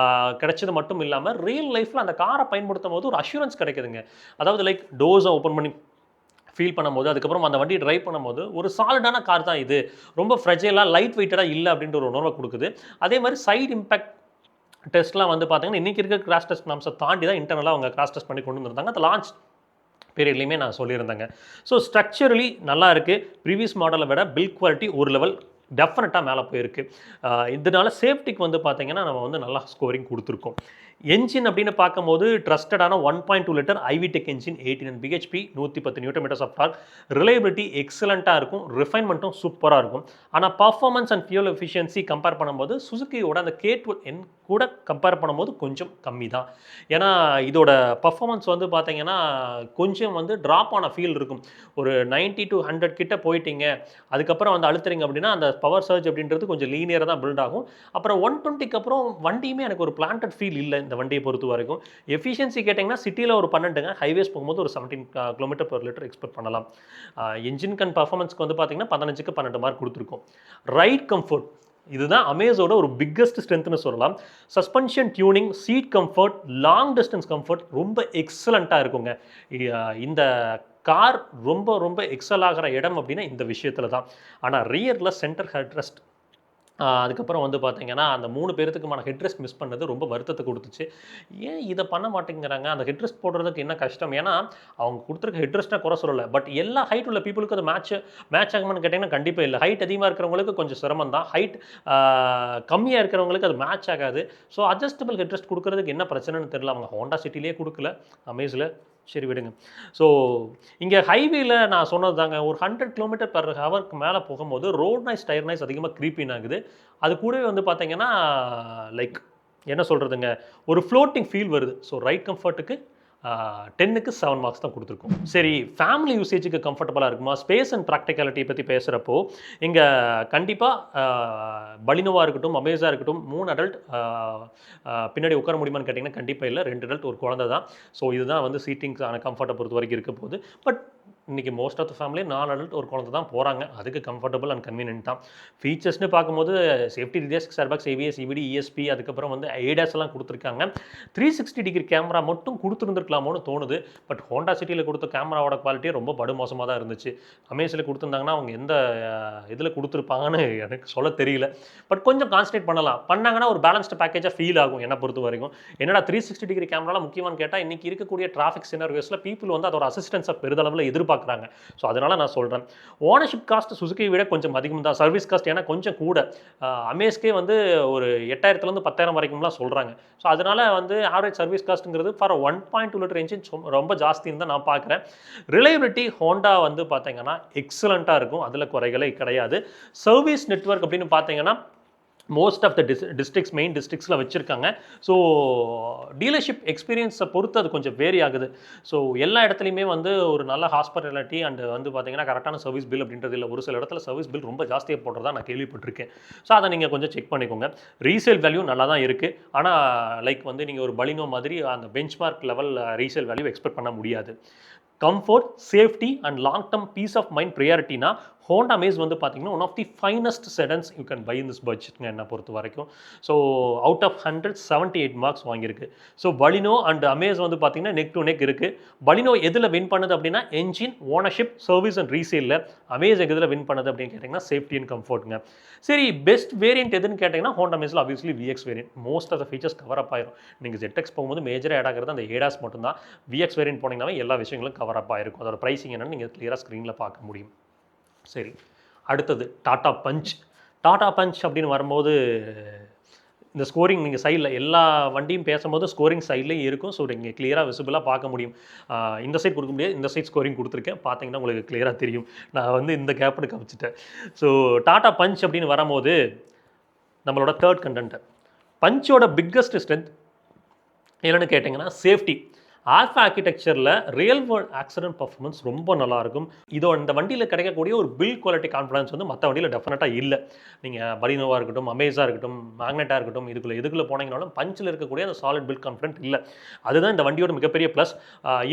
கிடைச்சது மட்டும் இல்லாமல் ரியல் லைஃப்பில் அந்த காரை பயன்படுத்தும் போது ஒரு அஷூரன்ஸ் கிடைக்குதுங்க. அதாவது லைக் டோர்ஸை ஓப்பன் பண்ணி ஃபீல் பண்ணும்போது, அதுக்கப்புறம் அந்த வண்டியை ட்ரைவ் பண்ணும்போது ஒரு சாலிடான கார் தான் இது, ரொம்ப ஃப்ரெஜைலாக லைட் வெயிட்டடாக இல்லை அப்படின்ற ஒரு உணர்வை கொடுக்குது. அதே மாதிரி சைடு இம்பேக்ட் டெஸ்ட்லாம் வந்து பார்த்தீங்கன்னா இன்றைக்கி இருக்க கிராஷ் டெஸ்ட் நாம்ஸை தாண்டி தான் இன்டர்னலாக அவங்க கிராஷ் டெஸ்ட் பண்ணி கொண்டு வந்திருந்தாங்க. அந்த லான்ச் பீரியட்லையுமே நான் சொல்லியிருந்தேங்க. ஸோ ஸ்ட்ரக்சரலி நல்லா இருக்குது. ப்ரீவியஸ் மாடலை விட பில்ட் குவாலிட்டி ஒரு லெவல் டெஃபினட்டாக மேலே போயிருக்கு. இதனால சேஃப்டிக்கு வந்து பார்த்தீங்கன்னா நம்ம வந்து நல்லா ஸ்கோரிங் கொடுத்துருக்கோம். என்ஜின் அப்படின்னு பார்க்கும்போது ட்ரஸ்டடான 1.2 litre iVTEC engine, 89 BHP, 110 newton metres of torque. Reliability எக்ஸலண்ட்டாக இருக்கும், ரிஃபைன்மெண்ட்டும் சூப்பராக இருக்கும். ஆனால் performance and fuel efficiency compare பண்ணும்போது சுசுக்கியோட அந்த K12N கூட கம்பேர் பண்ணும்போது கொஞ்சம் கம்மி தான். ஏன்னா இதோட பர்ஃபார்மன்ஸ் வந்து பார்த்தீங்கன்னா கொஞ்சம் வந்து ட்ராப் ஆன ஃபீல் இருக்கும். ஒரு 90 to 100 கிட்ட போயிட்டீங்க, அதுக்கப்புறம் வந்து அழுத்துறீங்க அப்படின்னா அந்த பவர் சர்ஜ் அப்படின்றது கொஞ்சம் லீனியராக தான் பில்ட் ஆகும். அப்புறம் 120க்கு அப்புறம் வண்டியுமே எனக்கு ஒரு பிளான்டட் ஃபீல் இல்லை இந்த வண்டியை பொறுத்த வரைக்கும். எஃபிஷியன்சி கேட்டிங்கன்னா சிட்டியில் ஒரு 12ங்க, ஹைவேஸ் போகும்போது ஒரு 17 km/லிட்டர் எக்ஸ்பெக்ட் பண்ணலாம். என்ஜின் கன் பர்ஃபார்மன்ஸ்க்கு வந்து பார்த்தீங்கன்னா 15க்கு 12 மார்க் கொடுத்துருக்கோம். ரைட் கம்ஃபர்ட் இதுதான் அமேஸோட ஒரு பிக்கஸ்ட் ஸ்ட்ரென்த்னு சொல்லலாம். Suspension tuning, seat comfort, long distance comfort ரொம்ப எக்ஸலண்ட்டாக இருக்குங்க. இந்த கார் ரொம்ப ரொம்ப எக்ஸல் ஆகிற இடம் அப்படின்னா இந்த விஷயத்தில் தான். ஆனால் ரியரில் சென்டர் ஹெட்ரெஸ்ட் அதுக்கப்புறம் வந்து பார்த்தீங்கன்னா அந்த 3 பேருத்துக்குமான ஹெட்ரெஸ்ட் மிஸ் பண்ணது ரொம்ப வருத்தத்தை கொடுத்துச்சு. ஏன் இதை பண்ண மாட்டேங்கிறாங்க? அந்த ஹெட்ரெஸ்ட் போடுறதுக்கு என்ன கஷ்டம்? ஏன்னா அவங்க கொடுத்துருக்க ஹெட்ரெஸ்ட்டாக குறை சொல்லலை, பட் எல்லா ஹைட் உள்ள பீப்புளுக்கு அது மேட்ச் ஆகுமான்னு கேட்டிங்கன்னா கண்டிப்பாக இல்லை. ஹைட் அதிகமாக இருக்கிறவங்களுக்கு கொஞ்சம் சிரமம் தான், ஹைட் கம்மியாக இருக்கிறவங்களுக்கு அது மேட்ச் ஆகாது. ஸோ அட்ஜஸ்டபிள் ஹெட்ரெஸ்ட் கொடுக்குறதுக்கு என்ன பிரச்சனைன்னு தெரியல. அவங்க ஹோண்டா சிட்டிலே கொடுக்கல, அமேஸில் சரி விடுங்க. ஸோ இங்கே ஹைவேல நான் சொன்னது தாங்க, ஒரு 100 km/h மேலே போகும்போது ரோட் நாய்ஸ், டயர் நாய்ஸ் அதிகமாக க்ரீப்பின் ஆகுது. அது கூடவே வந்து பார்த்தீங்கன்னா லைக் என்ன சொல்கிறதுங்க, ஒரு ஃப்ளோட்டிங் ஃபீல் வருது. ஸோ ரைட் கம்ஃபர்ட்டுக்கு 10க்கு 7 மார்க்ஸ் தான் கொடுத்துருக்கோம். சரி, ஃபேமிலி யூசேஜுக்கு கம்ஃபர்டபுளாக இருக்குமா? ஸ்பேஸ் அண்ட் ப்ராக்டிகாலிட்டி பற்றி பேசுகிறப்போ இங்கே கண்டிப்பாக பலினோவாக இருக்கட்டும், அமேஸாக இருக்கட்டும், 3 அடல்ட் பின்னாடி உட்கார முடியுமான்னு கேட்டிங்கன்னா கண்டிப்பாக இல்லை. 2 அடல்ட், ஒரு குழந்தை தான். ஸோ இதுதான் வந்து சீட்டிங்ஸான கம்ஃபர்ட்டை பொறுத்த வரைக்கும் இருக்க போகுது. பட் இன்றைக்கி most of the family 4 adult ஒரு குழந்தை தான் போகிறாங்க. அதுக்கு கம்ஃபர்டபுள் அண்ட் கன்வீனியன்ட் தான். ஃபீச்சர்ஸ்னு பார்க்கும்போது சேஃப்டி ரீதியாக 6 ஏர்பேக்ஸ், ABS, EBD, ESP, அதுக்கப்புறம் வந்து ADAS எல்லாம் கொடுத்துருக்காங்க. 360 டிகிரி கேமரா மட்டும் கொடுத்துருந்துருக்கலாமோன்னு தோணுது. பட் ஹோண்டா சிட்டியில் கொடுத்த கேமராவோட குவாலிட்டியே ரொம்ப படுமோசமாக தான் இருந்துச்சு. அமேஸில் கொடுத்துருந்தாங்கன்னா அவங்க எந்த இதில் கொடுத்துருப்பாங்கன்னு எனக்கு சொல்ல தெரியல. பட் கொஞ்சம் கான்சன்ட்ரேட் பண்ணாங்கன்னா ஒரு பேலன்ஸ்டு பேக்கேஜாக ஃபீல் ஆகும் என்னை பொறுத்த வரைக்கும். என்னடா 360 டிகிரி கேமராலாம் முக்கியமானு கேட்டால் இன்றைக்கி இருக்கக்கூடிய டிராஃபிக் சினர்வேஸில் பீப்புள் வந்து அதோட அசிஸ்டன்ஸை பெரிதளவில் எதிர்பார்க்குறாங்க. ஸோ அதனால் நான் சொல்கிறேன், ஓனர்ஷிப் காஸ்ட் சுசுகியை விட கொஞ்சம் அதிகம் தான். சர்வீஸ் காஸ்ட் ஏன்னா கொஞ்சம் கூட. அமேஸ்க்கே வந்து ஒரு 8,000லேருந்து 10,000 வரைக்கும்லாம் சொல்கிறாங்க. ஸோ அதனால் வந்து ஆவரேஜ் சர்வீஸ் காஸ்ட்டுங்கிறது ஃபார் 1.2 லிட்டர் என்ஜின் ரொம்ப ஜாஸ்தின்னு தான் நான் பார்க்குறேன். ரிலையபிலிட்டி ஹோண்டா வந்து பார்த்தீங்கன்னா எக்ஸலண்ட்டாக இருக்கும், அதில் குறைகளே கிடையாது. சர்வீஸ் நெட்வொர்க் அப்படின்னு பார்த்தீங்கன்னா most of the districts main டிஸ்ட்ரிக்ஸில் வச்சுருக்காங்க. ஸோ டீலர்ஷிப் எக்ஸ்பீரியன்ஸை பொறுத்து அது கொஞ்சம் வேரி ஆகுது. ஸோ எல்லா இடத்துலையுமே வந்து ஒரு நல்ல ஹாஸ்பிட்டாலிட்டி அண்ட் வந்து பார்த்தீங்கன்னா கரெக்டான சர்வீஸ் பில் அப்படின்றது இல்லை. ஒரு சில இடத்துல சர்வீஸ் பில் ரொம்ப ஜாஸ்தியாக போடுறதா நான் கேள்விப்பட்டிருக்கேன். ஸோ அதை நீங்கள் கொஞ்சம் செக் பண்ணிக்கோங்க. ரீசேல் வேல்யூ நல்லா தான் இருக்குது. ஆனால் லைக் வந்து நீங்கள் ஒரு பலினோ மாதிரி அந்த benchmark level resale value expect பண்ண முடியாது. Comfort, safety and long term peace of mind ப்ரியாரிட்டினா ஹோண்டா அமேஸ் வந்து பார்த்தீங்கன்னா one of the finest sedans you can buy in this பட்ஜெட்ங்க என்னை பொறுத்த வரைக்கும். ஸோ அவுட் ஆஃப் 100 78 மார்க்ஸ் வாங்கியிருக்கு. ஸோ பலினோ அண்ட் அமேஸ் வந்து பார்த்தீங்கன்னா நெக் டு நெக் இருக்குது. பலினோ எதில் வின் பண்ணுது அப்படின்னா என்ஜின், ஓனர்ஷிப், சர்வீஸ் அண்ட் ரீசேலில். அமேஸ் எதில் வின் பண்ணுது அப்படின்னு கேட்டிங்கன்னா சேஃப்டி அண்ட் கம்ஃபர்ட்டுங்க. சரி, பெஸ்ட் வேரியன்ட் எதுன்னு கேட்டிங்கன்னா ஹோண்டா அமேஸில் obviously VX variant. Most of the features cover up ஆயிரும். நீங்கள் ZX போகும்போது மேஜராக ஆட் ஆகிறது அந்த ஏடாஸ் மட்டும்தான். விஎக்ஸ் வேரியன்ட் போனீங்கன்னாவே எல்லா விஷயங்களும் கவர் அப் ஆயிருக்கும். அதோட ப்ரைஸிங் என்னன்னு நீங்கள் கிளியராக ஸ்க்ரீனில் பார்க்க முடியும். சரி, அடுத்தது டாடா பஞ்ச். டாடா பஞ்ச் அப்படின்னு வரும்போது இந்த ஸ்கோரிங் நீங்கள் சைடில் எல்லா வண்டியும் பேசும்போது ஸ்கோரிங் சைட்லேயும் இருக்கும். ஸோ நீங்கள் கிளியராக விசிபிளாக பார்க்க முடியும். இந்த சைட் கொடுக்க முடியாது, இந்த சைட் ஸ்கோரிங் கொடுத்துருக்கேன். பார்த்தீங்கன்னா உங்களுக்கு கிளியராக தெரியும். நான் வந்து இந்த கேப்னு காமிச்சிட்டேன். ஸோ டாடா பஞ்ச் அப்படின்னு வரும்போது நம்மளோட தேர்ட் கண்டென்ட் பஞ்சோட பிக்கஸ்ட் ஸ்ட்ரென்த் என்னென்னு கேட்டிங்கன்னா சேஃப்டி. ஆல்ஃபா ஆர்கிடெக்சரில் ரியல் வேர்ல்ட் ஆக்சிடென்ட் பர்ஃபார்மன்ஸ் ரொம்ப நல்லாயிருக்கும். இந்த வண்டியில் கிடைக்கக்கூடிய ஒரு பில்ட் குவாலிட்டி கான்ஃபிடன்ஸ் வந்து மற்ற வண்டியில் டெஃபினட்டாக இல்லை. நீங்கள் பலினோவாக இருக்கட்டும், அமேஸாக இருக்கட்டும், மேக்னெட்டாக இருக்கட்டும், இதுக்குள்ளே போனீங்கனாலும் பஞ்சில் இருக்கக்கூடிய அந்த சாலிட் பில்ட் கான்ஃபிடன்ட் இல்லை. அதுதான் இந்த வண்டியோட மிகப்பெரிய ப்ளஸ்.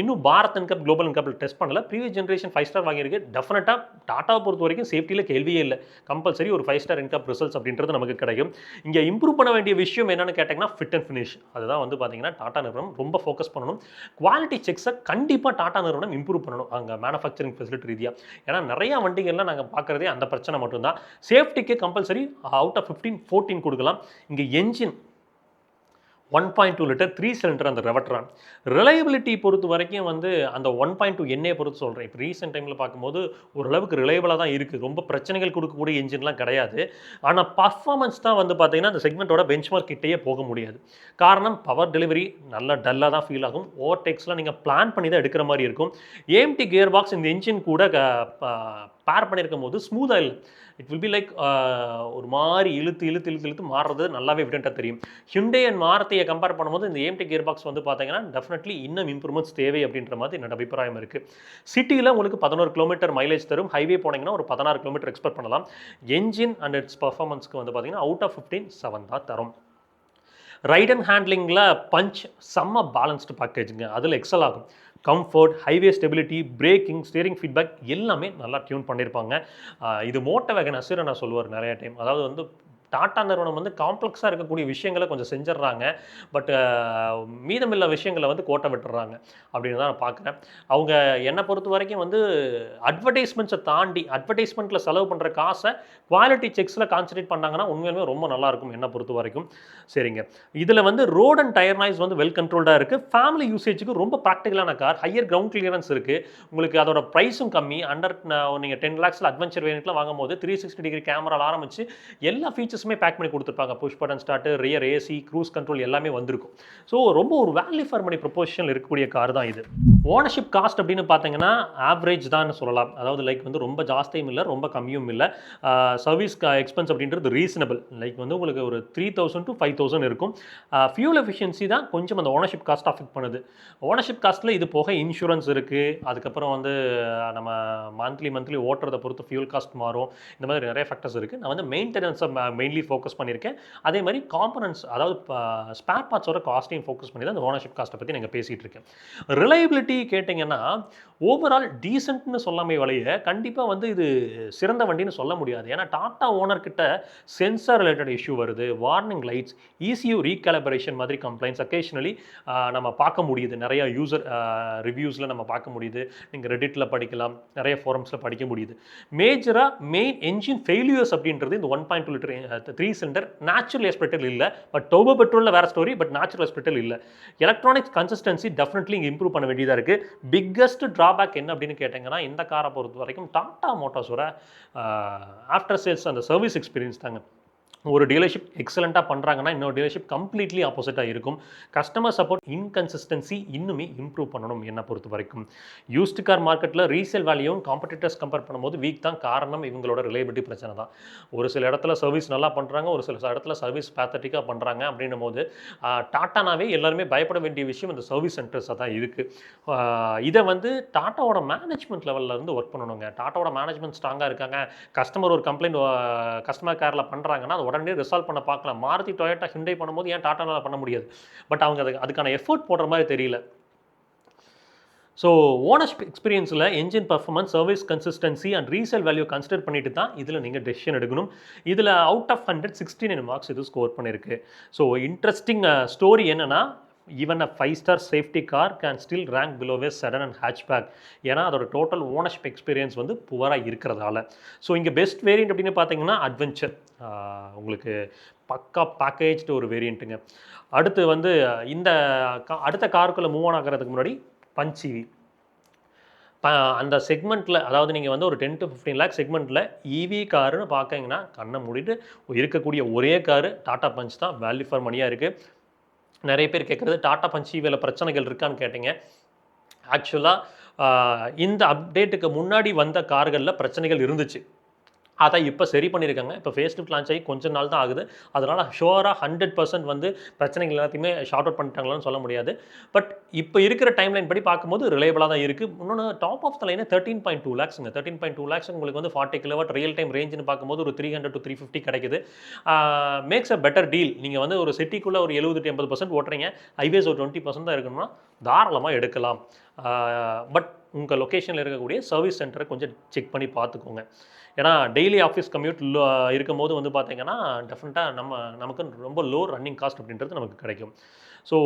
இன்னும் பாரத் என்கப், குளோபல் என்கப்பில் டெஸ்ட் பண்ணல. ப்ரீவியஸ் ஜென்ரேஷன் 5 ஸ்டார் வாங்கியிருக்கு. டெஃபினட்டாக டாட்டாவை பொறுத்த வரைக்கும் சேஃப்டியில் கேள்வியே இல்லை. கம்பல்சரி ஒரு 5 ஸ்டார் என்கப் ரிசல்ட்ஸ் அப்படின்றது நமக்கு கிடைக்கும். இங்கே இம்ப்ரூவ் பண்ண வேண்டிய விஷயம் என்னென்னு கேட்டிங்கன்னா ஃபிட் அண்ட் ஃபினிஷ். அதுதான் வந்து பார்த்தீங்கன்னா டாடா நிறுவனம் ரொம்ப ஃபோக்கஸ் பண்ணணும். குவாலிட்டி செக்ஸை கண்டிப்பாக டாடா நிறுவனம் இம்ப்ரூவ் பண்ணணும் அங்கே மேனுஃபேக்சரிங் ஃபெசிலிட்டி ரீதியாக. ஏன்னா நிறையா வண்டிகள்லாம் நாங்கள் பார்க்குறதே அந்த பிரச்சனை மட்டும்தான். சேஃப்டிக்கு கம்பல்சரி அவுட் ஆஃப் 15 14 கொடுக்கலாம். இங்கே என்ஜின் 1.2 லிட்டர் 3 சிலிண்டர் அந்த ரெவட்ரான். ரிலையபிலிட்டி பொறுத்த வரைக்கும் வந்து அந்த 1.2 எண்ணெயை பொறுத்து சொல்கிறேன். இப்போ ரீசெண்ட் டைமில் பார்க்கும்போது ஓரளவுக்கு ரிலையபிளாக தான் இருக்குது. ரொம்ப பிரச்சனைகள் கொடுக்கக்கூடிய என்ஜின்லாம் கிடையாது. ஆனால் பர்ஃபார்மன்ஸ் தான் வந்து பார்த்தீங்கன்னா அந்த செக்மெண்ட்டோட பெஞ்ச்மார்க் கிட்டேயே போக முடியாது. காரணம் பவர் டெலிவரி நல்லா டல்லாக தான் ஃபீல் ஆகும். ஓவர்டேக்ஸ்லாம் நீங்கள் பிளான் பண்ணி தான் எடுக்கிற மாதிரி இருக்கும். ஏஎம்டி கியர் பாக்ஸ் இந்த என்ஜின் கூட பேர் பண்ணியிருக்கும் போது ஸ்மூத்தாக இல்லை. இட் வில் பி லைக் ஒரு மாதிரி இழுத்து மாறுறது நல்லாவே எவிடென்ட்டாக தெரியும். ஹிண்டே அண்ட் மாருதியை கம்பேர் பண்ணும்போது இந்த ஏஎம்டி கியர் பாக்ஸ் வந்து பார்த்தீங்கன்னா டெஃபினெட்லி இன்னும் இம்ப்ரூவ்மெண்ட்ஸ் தேவை அப்படின்ற மாதிரி என்னோட அபிப்பிராயம் இருக்குது. சிட்டியில் உங்களுக்கு 11 கிலோமீட்டர் மைலேஜ் தரும். ஹைவே போனீங்கன்னா ஒரு 16 கிலோமீட்டர் எக்ஸ்பெக்ட் பண்ணலாம். என்ஜின் அண்ட் இட்ஸ் பர்ஃபார்மன்ஸ்க்கு வந்து பார்த்தீங்கன்னா அவுட் ஆஃப் 15 7 தான் தரும். ரைட் அண்ட் ஹேண்ட்லிங்கில் பஞ்ச் செம்ம பேலன்ஸ்டு பேக்கேஜுங்க. அதில் எக்ஸல் ஆகும். Comfort, highway stability, braking, steering feedback எல்லாமே நல்லா டியூன் பண்ணியிருப்பாங்க. இது மோட்டோ வேகன் அசிர நான் சொல்லுவார் நிறைய டைம். அதாவது வந்து டாடா நிறுவனம் வந்து காம்ப்ளெக்ஸாக இருக்கக்கூடிய விஷயங்களை கொஞ்சம் செஞ்சிடறாங்க. பட் மீதமில்ல விஷயங்களை வந்து கோட்டை விட்டுறாங்க அப்படின்னு தான் நான் பார்க்குறேன். அவங்க என்னை பொறுத்த வரைக்கும் வந்து அட்வர்டைஸ்மெண்ட்ஸை தாண்டி அட்வர்டைஸ்மெண்ட்டில் செலவு பண்ணுற காசை குவாலிட்டி செக்ஸில் கான்சன்ட்ரேட் பண்ணாங்கன்னா உண்மையிலுமே ரொம்ப நல்லாயிருக்கும் என்னை பொறுத்த வரைக்கும். சரிங்க, இதில் வந்து ரோட் அண்ட் டயர் நாய்ஸ் வந்து வெல் கண்ட்ரோல்டாக இருக்குது. ஃபேமிலி யூசேஜுக்கு ரொம்ப ப்ராக்டிக்கலான கார். ஹையர் கிரவுண்ட் கிளியரன்ஸ் இருக்குது. உங்களுக்கு அதோட ப்ரைஸும் கம்மி. நீங்கள் 10 lakhs அட்வென்ச்சர் வேரியண்ட்லாம் வாங்கும் போது 360 டிகிரி கேமராவில் ஆரம்பிச்சு எல்லா ஃபீச்சர்ஸுமே பேக் பண்ணி கொடுத்துருப்பாங்க. Push button start, rear AC, cruise control எல்லாமே வந்திருக்கும். ஸோ ரொம்ப ஒரு வேல்யூ ஃபார் மணி ப்ரொபோஷனில் இருக்கக்கூடிய கார் தான் இது. ஓனர்ஷிப் காஸ்ட் அப்படின்னு பார்த்தீங்கன்னா ஆவரேஜ் தான் சொல்லலாம். அதாவது லைக் வந்து ரொம்ப ஜாஸ்தியும் இல்லை, ரொம்ப கம்மியும் இல்லை. சர்வீஸ் எக்ஸ்பென்ஸ் அப்படின்றது ரீசனபிள். லைக் வந்து உங்களுக்கு ஒரு 3000 to 5000 இருக்கும். ஃபியூல் எஃபிஷியன்சி தான் கொஞ்சம் அந்த ஓனர்ஷிப் காஸ்ட் அஃபெக்ட் பண்ணுது. ஓனர்ஷிப் காஸ்ட்டில் இது போக இன்சூரன்ஸ் இருக்குது. அதுக்கப்புறம் வந்து நம்ம மந்த்லி ஓட்டுறதை பொறுத்து ஃபியூல் காஸ்ட் மாறும். இந்த மாதிரி நிறைய ஃபேக்டர்ஸ் இருக்குது. நான் வந்து மெயின்டெனன்ஸை மெயின்லி ஃபோக்கஸ் பண்ணியிருக்கேன். அதே மாதிரி காம்பனன்ட்ஸ், அதாவது ஸ்பேர் பார்ட்ஸோட காஸ்ட்டையும் ஃபோக்கஸ் பண்ணி தான் அந்த ஓனர்ஷிப் காஸ்ட்டை பற்றி நீங்கள் பேசிகிட்டு இருக்கேன். ரிலையபிலிட்டி கேட்டிங்கன்னா ஓவரால் டீசென்ட்னு சொல்லாமே வழிய கண்டிப்பாக வந்து இது சிறந்த வண்டின்னு சொல்ல முடியாது. ஏன்னா டாட்டா ஓனர்கிட்ட சென்சார் ரிலேட்டட் இஷ்யூ வருது, வார்னிங் லைட்ஸ், ECU ரீகாலிபரேஷன் மாதிரி கம்ப்ளைண்ட்ஸ் அக்கேஷனலி நம்ம பார்க்க முடியுது. நிறைய யூசர் ரிவ்யூஸில் நம்ம பார்க்க முடியுது. நீங்கள் ரெடிட்டில் படிக்கலாம், நிறைய ஃபோரம்ஸில் படிக்க முடியுது. மேஜராக மெயின் என்ஜின் ஃபெயிலியர்ஸ் அப்படின்றது இந்த 1.2 லிட்டர் 3 சிலிண்டர் நேச்சுரல் ஏஸ்பிரேட்டர் இல்லை. பட் டர்போ பெட்ரோலில் வேறு ஸ்டோரி, பட் நேச்சுரல் ஏஸ்பிரேட்டர் இல்லை. எலக்ட்ரானிக்ஸ் கன்சிஸ்டன்சி டெஃபினெட்லி இங்கே இம்ப்ரூவ் பண்ண வேண்டியதாக இருக்குது. பிக்கஸ்ட் ட்ராபேக் என்ன அப்படின்னு கேட்டிங்கன்னா, இந்த காரை பொறுத்த வரைக்கும் டாடா மோட்டார்ஸோட ஆஃப்டர் சேல்ஸ் அந்த சர்வீஸ் எக்ஸ்பீரியன்ஸ் தாங்க. ஒரு டீலர்ஷிப் எக்ஸலண்ட்டாக பண்ணுறாங்கன்னா இன்னொரு டீலர்ஷிப் கம்ப்ளீட்லி ஆப்போசிட்டாக இருக்கும். கஸ்டமர் சப்போர்ட் இன்கன்சிஸ்டன்சி இன்னுமே இம்ப்ரூவ் பண்ணணும் என்னை பொறுத்த வரைக்கும். யூஸ்டு கார் மார்க்கெட்டில் ரீசேல் வேல்யூவும் காம்படிட்டர்ஸ் கம்பேர் பண்ணும்போது வீக் தான். காரணம் இவங்களோட ரிலையபிலிட்டி பிரச்சனை தான். ஒரு சில இடத்துல சர்வீஸ் நல்லா பண்ணுறாங்க, ஒரு சில இடத்துல சர்வீஸ் பேத்தட்டிக்காக பண்ணுறாங்க. அப்படின்னும் போது டாட்டானாவே எல்லாருமே பயப்பட வேண்டிய விஷயம் இந்த சர்வீஸ் சென்டர்ஸாக தான் இருக்குது. இதை வந்து டாட்டாவோட மேனேஜ்மெண்ட் லெவலில் இருந்து ஒர்க் பண்ணணுங்க. டாட்டாவோட மேனேஜ்மெண்ட் ஸ்ட்ராங்காக இருக்காங்க. கஸ்டமர் ஒரு கம்ப்ளைண்ட் கஸ்டமர் கேரில் பண்ணுறாங்கன்னா உடனே ரிசால்வ் பண்ண பார்க்கலாம். மாருதி டொயோட்டா ஹிண்டை பண்ணும்போது ஏன் டாட்டானால பண்ண முடியாது? பட் அவங்க அதுக்கான எஃபோர்ட் போடுற மாதிரி தெரியல. ஸோ ஓனர்ஷிப் எக்ஸ்பீரியன்ஸில் engine performance, service consistency and resale value consider பண்ணிட்டு தான் இதில் நீங்கள் டெசிஷன் எடுக்கணும். இதில் அவுட் ஆஃப் 100 69 மார்க்ஸ் இது ஸ்கோர் பண்ணியிருக்கு. ஸோ இன்ட்ரெஸ்டிங் ஸ்டோரி என்னென்னா, even a 5-star safety car can still rank below way sedan and hatchback. ஏன்னா அதோட டோட்டல் ஓனர்ஷிப் எக்ஸ்பீரியன்ஸ் வந்து புவராக இருக்கிறதால. ஸோ இங்கே பெஸ்ட் வேரியண்ட் அப்படின்னு பார்த்தீங்கன்னா அட்வென்ச்சர், உங்களுக்கு பக்கா பேக்கேஜ்டு ஒரு வேரியண்ட்டுங்க. அடுத்து வந்து இந்த அடுத்த காருக்குள்ளே மூவ் ஆன் ஆகிறதுக்கு முன்னாடி பஞ்ச் இவி அந்த செக்மெண்ட்டில், அதாவது நீங்கள் வந்து ஒரு 10 to 15 லேக் செக்மெண்ட்டில் இவி காருன்னு பார்க்கங்கன்னா கண்ணை மூடிட்டு இருக்கக்கூடிய ஒரே காரு டாடா பஞ்ச் தான். வேல்யூ ஃபார் மணியாக இருக்குது. நிறைய பேர் கேட்குறது டாடா பஞ்ச் இவியில் பிரச்சனைகள் இருக்கான்னு கேட்டிங்க. ஆக்சுவலாக இந்த அப்டேட்டுக்கு முன்னாடி வந்த கார்களில் பிரச்சனைகள் இருந்துச்சு. அதை இப்போ சரி பண்ணியிருக்காங்க. இப்போ ஃபேஸ் லிஃப்ட் லான்ச் ஆகி கொஞ்ச நாள் தான் ஆகுது. அதனால் ஷுவராக 100% வந்து பிரச்சனைகள் எல்லாத்தையுமே ஷார்ட் அவுட் பண்ணிட்டாங்களான்னு சொல்ல முடியாது. பட் இப்போ இருக்கிற டைம்லைன் படி பார்க்கும்போது ரிலையபிளாக தான் இருக்குது. இன்னொன்று டாப் ஆஃப் த லைனே 13.2 லேக்ஸுங்க. 13.2 லேக்ஸ் உங்களுக்கு வந்து 40 கிலோவாட் ரியல் டைம் ரேஞ்சுன்னு பார்க்கும்போது ஒரு 300 to 350 கிடைக்குது. Maths a better deal. நீங்கள் வந்து ஒரு சிட்டிக்குள்ளே ஒரு 70 to 80% ஓட்டுறீங்க, ஹைவேஸ் ஒரு 20% தான் இருக்கணும்னா தாராளமாக எடுக்கலாம். பட் உங்கள் லொக்கேஷனில் இருக்கக்கூடிய சர்வீஸ் சென்டரை கொஞ்சம் செக் பண்ணி பார்த்துக்கோங்க. ஏன்னா டெய்லி ஆஃபீஸ் கம்யூட் இருக்கும் போது வந்து பார்த்தீங்கன்னா டெஃபினட்டாக நமக்கு ரொம்ப லோ ரன்னிங் காஸ்ட் அப்படின்றது நமக்கு கிடைக்கும். ஸோ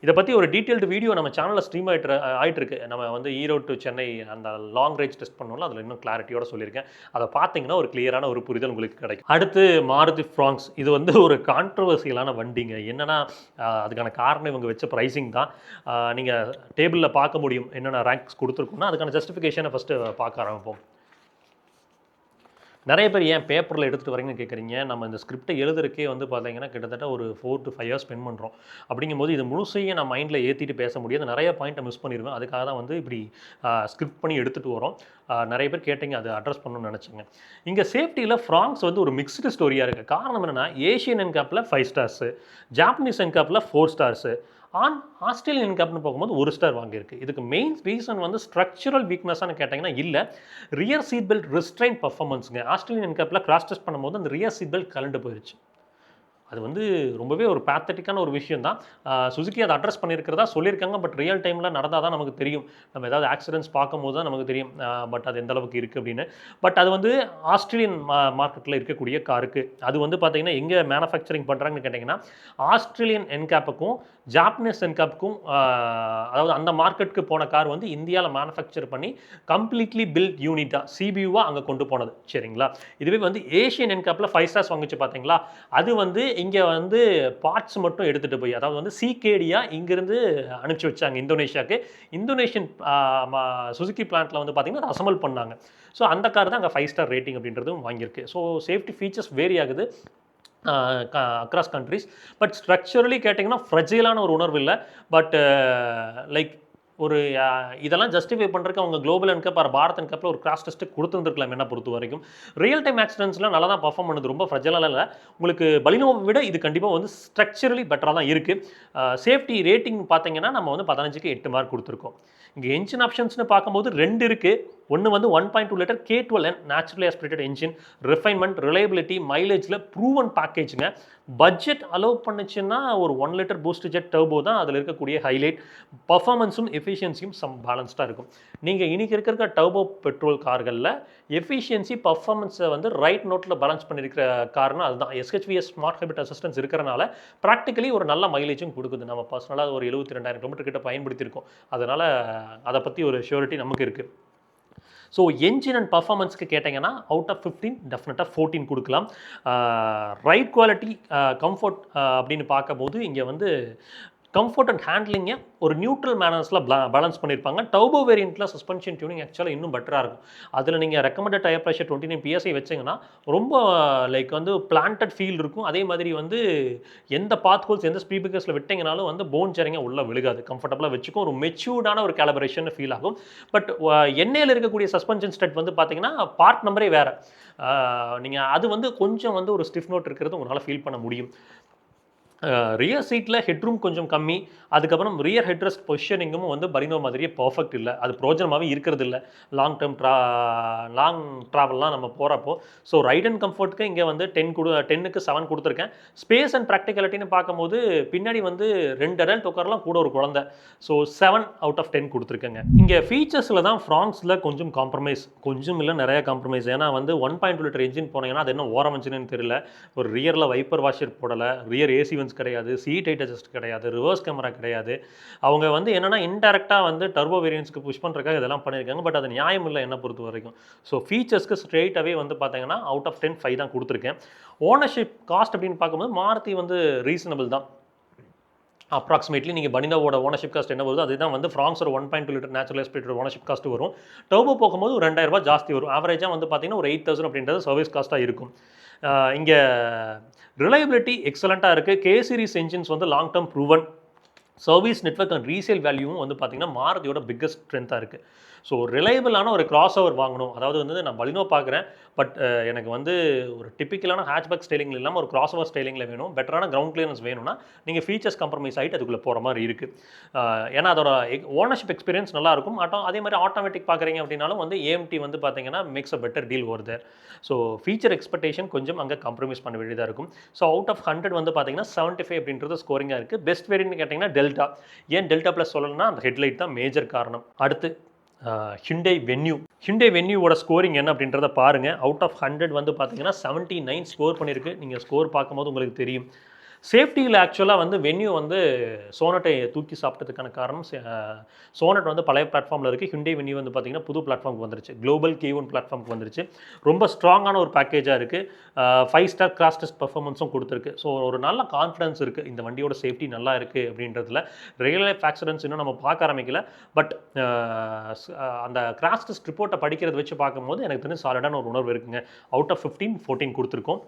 இதை பற்றி ஒரு டீட்டெயில்டு வீடியோ நம்ம சேனலில் ஸ்ட்ரீம் ஆகிட்டுருக்கு. நம்ம வந்து ஈரோடு டு சென்னை அந்த லாங் ரேஞ்ச் டெஸ்ட் பண்ணோம்ல, அதில் இன்னும் கிளாரிட்டியோட சொல்லியிருக்கேன். அதை பார்த்தீங்கன்னா ஒரு கிளியரான ஒரு புரிதல் உங்களுக்கு கிடைக்கும். அடுத்து மாருதி ஃப்ராங்ஸ். இது வந்து ஒரு கான்ட்ரவர்சியலான வண்டிங்க. என்னென்னா அதுக்கான காரணம் இவங்க வச்ச ப்ரைஸிங் தான். நீங்கள் டேபிளில் பார்க்க முடியும் என்னென்ன ரேங்க்ஸ் கொடுத்துருக்கோன்னா அதுக்கான ஜஸ்டிஃபிகேஷனை ஃபஸ்ட்டு பார்க்க ஆரம்பிப்போம். நிறைய பேர் ஏன் பேப்பரில் எடுத்துகிட்டு வரீங்கன்னு கேட்குறீங்க. நம்ம இந்த ஸ்கிரிப்டை எழுதுறதுக்கே வந்து பார்த்தீங்கன்னா கிட்டத்தட்ட ஒரு 4 to 5 ஹவர்ஸ் ஸ்பெண்ட் பண்ணுறோம். அப்படிங்கும்போது இது முழுசையும் நான் மைண்டில் ஏற்றிட்டு பேச முடியாது. நிறைய பாயிண்ட்டை மிஸ் பண்ணிடுவேன். அதுக்காக தான் வந்து இப்படி ஸ்கிரிப்ட் பண்ணி எடுத்துகிட்டு வரோம். நிறைய பேர் கேட்டீங்க, அதை அட்ரஸ் பண்ணணும்னு நினச்சிங்க. இங்கே சேஃப்டியில் ஃப்ராங்ஸ் வந்து ஒரு மிக்ஸ்டு ஸ்டோரியாக இருக்குது. காரணம் என்னென்னா, ஏஷியன் என்கேப்பில் 5 ஸ்டார்ஸு, ஜாப்பனீஸ் என்கேப்பில் 4 ஸ்டார்ஸு, ஆஸ்திரேலியன் என்கேப்னு பார்க்கும்போது 1 ஸ்டார் வாங்கியிருக்கு. இதுக்கு மெயின் ரீசன் வந்து ஸ்ட்ரக்சரல் வீக்னஸானு கேட்டிங்கன்னா இல்லை, ரியர் சீட் பெல்ட் ரிஸ்ட்ரைன் பர்ஃபார்மன்ஸுங்க. ஆஸ்திரேலியன் என்கேப்பில் கிராஸ் டெஸ்ட் பண்ணும்போது அந்த ரியர் சீட் பெல்ட் கலண்டு போயிடுச்சு. அது வந்து ரொம்பவே ஒரு பேத்தட்டிக்கான ஒரு விஷயம் தான். சுசுகி அதை அட்ரஸ் பண்ணியிருக்கிறதா சொல்லியிருக்காங்க. பட் ரியல் டைமில் நடந்தால் தான் நமக்கு தெரியும். நம்ம ஏதாவது ஆக்சிடென்ட்ஸ் பார்க்கும்போது தான் நமக்கு தெரியும் பட் அது எந்த அளவுக்கு இருக்குது அப்படின்னு. பட் அது வந்து ஆஸ்திரேலியன் மார்க்கெட்டில் இருக்கக்கூடிய காருக்கு. அது வந்து பார்த்திங்கன்னா எங்கே மேனுஃபேக்சரிங் பண்ணுறாங்கன்னு கேட்டிங்கன்னா, ஆஸ்திரேலியன் என்கேப்புக்கும் ஜாப்பனீஸ் என்கேப்புக்கும், அதாவது அந்த மார்க்கெட்டுக்கு போன கார் வந்து இந்தியாவில் மேனுஃபேக்சர் பண்ணி கம்ப்ளீட்லி பில்ட் யூனிட்டாக சிபியூவாக அங்கே கொண்டு போனது. சரிங்களா? இதுவே வந்து ஏஷியன் என்கேப்பில் 5 ஸ்டார்ஸ் வாங்கிச்சு பார்த்தீங்களா, அது வந்து இங்கே வந்து பார்ட்ஸ் மட்டும் எடுத்துகிட்டு போய், அதாவது வந்து சிகேடியா இங்கேருந்து அனுப்பிச்சி வச்சாங்க இந்தோனேஷியாவுக்கு. இந்தோனேஷியன் சுசுகி பிளான்ட்டில் வந்து பார்த்திங்கன்னா அசம்பிள் பண்ணாங்க. ஸோ அந்த கார் தான் அங்கே 5 ஸ்டார் ரேட்டிங் அப்படின்றதும் வாங்கியிருக்கு. ஸோ சேஃப்டி ஃபீச்சர்ஸ் வேரி ஆகுது அக்ராஸ் கண்ட்ரிஸ். பட் ஸ்ட்ரக்சரலி கேட்டிங்கன்னா ஃப்ரெஜைலான ஒரு உணர்வு இல்லை. பட் லைக் ஒரு இதெல்லாம் ஜஸ்டிஃபை பண்ணுறதுக்கு அவங்க குளோபல் என்கப் பாரத் என்கப்பில் ஒரு கிராஸ் டெஸ்ட்டு கொடுத்துருந்துருக்கலாம் என்ன பொறுத்த வரைக்கும். ரியல் டைம் ஆக்சிடென்ட்ஸ்லாம் நல்லா தான் பர்ஃபார்ம் பண்ணுது, ரொம்ப ஃப்ரெஜலாக இல்லை. உங்களுக்கு பலினோவை விட இது கண்டிப்பாக வந்து ஸ்ட்ரக்சரலி பெட்டராக தான் இருக்குது. சேஃப்டி ரேட்டிங் பார்த்தீங்கன்னா நம்ம வந்து 15க்கு 8 மார்க் கொடுத்துருக்கோம். இங்கே என்ஜின் ஆப்ஷன்ஸ்னு பார்க்கும்போது 2 இருக்குது. ஒன்று வந்து 1.2 litre K12N naturally aspirated engine. Refinement, reliability, மைலேஜில் ப்ரூவன் பேக்கேஜுங்க. பட்ஜெட் அலோவ் பண்ணுச்சுன்னா ஒரு 1 லிட்டர் பூஸ்ட் ஜெட் டர்போ தான் அதில் இருக்கக்கூடிய ஹைலைட். பர்ஃபார்மன்ஸும் எஃபிஷியன்சியும் பேலன்ஸ்டாக இருக்கும். நீங்கள் இன்றைக்கி இருக்கிற டர்போ பெட்ரோல் கார்களில் எஃபிஷியன்சி பர்ஃபார்மன்ஸை வந்து ரைட் நோட்டில் பேலன்ஸ் பண்ணியிருக்கிற காரணம் அதுதான். SHVS ஸ்மார்ட் ஹைபிரிட் அசிஸ்டன்ஸ் இருக்கிறனால ப்ராக்டிக்கலி ஒரு நல்ல மைலேஜும் கொடுக்குது. நம்ம பர்சனலாக ஒரு 72,000 கிலோமீட்டர் கிட்ட பயன்படுத்தியிருக்கோம். அதனால் அதை பற்றி ஒரு ஷூரிட்டி நமக்கு இருக்குது. ஸோ என்ஜின் அண்ட் பர்ஃபார்மன்ஸ்க்கு கேட்டிங்கன்னா அவுட் ஆஃப் 15 டெஃபினட்டாக 14 கொடுக்கலாம். ரைட் குவாலிட்டி, கம்ஃபர்ட் அப்படின்னு பார்க்கும்போது இங்கே வந்து கம்ஃபர்ட் அண்ட் ஹேண்ட்லிங்கை ஒரு நியூட்ரல் மேனர்ஸில் பேலன்ஸ் பண்ணியிருப்பாங்க. டர்போ வேரியண்ட்டில் சஸ்பென்ஷன் டியூனிங் ஆக்சுவலாக இன்னும் பெட்டராக இருக்கும். அதில் நீங்கள் ரெக்கமெண்டட் டயர் ப்ரெஷர் 29 PSI வச்சிங்கன்னா ரொம்ப லைக் வந்து பிளான்டட் ஃபீல் இருக்கும். அதே மாதிரி வந்து எந்த பாத் ஹோல்ஸ் எந்த ஸ்பீட் பிரேக்கர்ஸில் விட்டிங்கனாலும் வந்து போன் சேரிங்க உள்ளே விழுகாது, கம்ஃபர்டபுளாக வச்சுக்கும். ஒரு மெச்சூர்டான ஒரு கேலிபரேஷன் ஃபீல் ஆகும். பட் எண்ணெயில் இருக்கக்கூடிய சஸ்பென்ஷன் ஸ்டட் வந்து பார்த்தீங்கன்னா பார்ட் நம்பரே வேறு. நீங்கள் அது வந்து கொஞ்சம் வந்து ஒரு ஸ்டிஃப் நோட் இருக்கிறது உங்களால் ஃபீல் பண்ண முடியும். ரியர் சீட்டில் ஹெட்ரூம் கொஞ்சம் கம்மி. அதுக்கப்புறம் ரியர் ஹெட்ரெஸ்ட் பொசிஷனிங்கும் வந்து பலினோ மாதிரியே பர்ஃபெக்ட் இல்லை. அது பிரோஜனமாகவே இருக்கிறது இல்லை லாங் ட்ராவல்லாம் நம்ம போகிறப்போ. ஸோ ரைட் அண்ட் கம்ஃபர்ட்டுக்கு இங்கே வந்து 10க்கு 7 கொடுத்துருக்கேன். ஸ்பேஸ் அண்ட் ப்ராக்டிகலிட்டின்னு பார்க்கும்போது பின்னாடி வந்து 2 அடல்ட் உட்காரலாம், கூட ஒரு குழந்தை. ஸோ 7 அவுட் ஆஃப் 10 கொடுத்துருக்கேங்க. இங்கே ஃபீச்சர்ஸில் தான் ஃப்ராங்ஸில் கொஞ்சம் காம்ப்ரமைஸ், கொஞ்சம் இல்லை நிறைய காம்ப்ரமைஸ். ஏன்னா வந்து 1.2 லிட்டர் என்ஜின் போனீங்கன்னா அது என்ன ஓரம் இன்ஜின்னு தெரியல. ஒரு ரியரில் வைப்பர் வாஷர் போடலை, ரியர் ஏசி வென்ஸ் கிடையாது, சீட் ஹைட் அட்ஜஸ்ட் கிடையாது, ரிவர்ஸ் கேமரா கிடையாது. அவங்க வந்து என்னன்னா இன்டெரக்டாக வந்து டர்போ வேரியன்ஸ்க்கு புஷ் பண்ணுறதுக்காக இதெல்லாம் பண்ணியிருக்காங்க. பட் அது நியாயம் இல்லை என்ன பொறுத்த வரைக்கும். ஸோ ஃபீச்சர்ஸ்க்கு ஸ்ட்ரெயிட்டாகவே வந்து பார்த்தீங்கன்னா அவுட் ஆஃப் 10 5 தான் கொடுத்துருக்கேன். ஓனர்ஷிப் காஸ்ட் அப்படின்னு பார்க்கும்போது மாருதி வந்து ரீசனபிள் தான். அப்ராக்சிமேட்லி நீங்கள் பலினோவோட ஓனர்ஷிப் காஸ்ட் என்ன வருது அதுதான் வந்து ஃப்ராங்ஸ் ஒரு 1.2 litre natural aspirator ownership cost வரும். டர்போ போகும்போது ஒரு 2000 ரூபாய் ஜாஸ்தி வரும். ஆவரேஜாக வந்து பார்த்தீங்கன்னா ஒரு 8000 அப்படின்றது சர்வீஸ் காஸ்ட்டாக இருக்கும். இங்கே ரிலையபிலிட்டி எக்ஸலண்ட்டாக இருக்குது. கே சீரிஸ் என்ஜின்ஸ் வந்து long term proven. Service network and resale வேல்யூவும் வந்து பார்த்தீங்கன்னா மாருதியோட பிக்கஸ்ட் ஸ்ட்ரென்த்தாக இருக்குது. ஸோ ரிலையபிளான ஒரு கிராஸ் ஓவர் வாங்கணும். அதாவது வந்து நான் பலினோ பார்க்குறேன், பட் எனக்கு வந்து ஒரு டிப்பிக்கலான ஹேட்ச்பேக் ஸ்டைலிங்கில் இல்லாமல் ஒரு கிராஸ் ஓவர் ஸ்டைலிங்கில் வேணும், பெட்டரான கிரவுண்ட் கிளியரன்ஸ் வேணும்னா நீங்கள் ஃபீச்சர்ஸ் கம்ப்ரமைஸ் ஆகிட்டு அதுக்குள்ளே போகிற மாதிரி இருக்குது. ஏன்னா அதோட ஓனர்ஷிப் எக்ஸ்பீரியன்ஸ் நல்லாயிருக்கும். அதே மாதிரி ஆட்டோமேட்டிக் பார்க்குறீங்க அப்படின்னாலும் வந்து ஏஎம்டி வந்து பார்த்தீங்கன்னா makes a better deal over there. So feature expectation கொஞ்சம் அங்கே காம்ப்ரமைஸ் பண்ண வேண்டியதாக இருக்கும். ஸோ அவுட் ஆஃப் 100 வந்து பார்த்தீங்கன்னா 75 அப்படின்றது ஸ்கோரிங்காக இருக்குது. பெஸ்ட் வேரியன்ட்னு கேட்டிங்கன்னா டெல்டா. ஏன் டெல்டா ப்ளஸ் சொல்லணும்னா அந்த ஹெட்லைட் தான் மேஜர் காரணம். அடுத்து ஹிண்டே வென்யூவோட ஸ்கோரிங் என்ன அப்படின்றத பாருங்கள். அவுட் ஆஃப் 100 வந்து பார்த்தீங்கன்னா 79 ஸ்கோர் பண்ணியிருக்கு. நீங்கள் ஸ்கோர் பார்க்கும்போது உங்களுக்கு தெரியும். சேஃப்டியில் ஆக்சுவலாக வந்து வென்யூ வந்து சோனட்டை தூக்கி சாப்பிட்டதுக்கான காரணம் சோனட் வந்து பழைய பிளாட்ஃபார்மில் இருக்குது. ஹிண்டே வென்யூ வந்து பார்த்திங்கன்னா புது பிளாட்ஃபார்முக்கு வந்துருச்சு, குளோபல் K1 பிளாட்ஃபார்முக்கு வந்துருச்சு. ரொம்ப ஸ்ட்ராங்கான ஒரு பேக்கேஜாக இருக்குது. 5 ஸ்டார் கிராஷ் டெஸ்ட் பர்ஃபார்மன்ஸும் கொடுத்துருக்கு. ஸோ ஒரு நல்ல கான்ஃபிடன்ஸ் இருக்குது இந்த வண்டியோட சேஃப்டி நல்லா இருக்குது அப்படின்றதுல. ரியல் லைஃப் ஆக்சிடென்ட்ஸ் இன்னும் நம்ம பார்க்க ஆரம்பிக்கல. பட் அந்த கிராஷ் டெஸ்ட் ரிப்போர்ட்டை படிக்கிறத வச்சு பார்க்கும்போது எனக்கு தெரிஞ்சு சாலிடான ஒரு உணர்வு இருக்குங்க. அவுட் ஆஃப் 15 14 கொடுத்துருக்கோம்.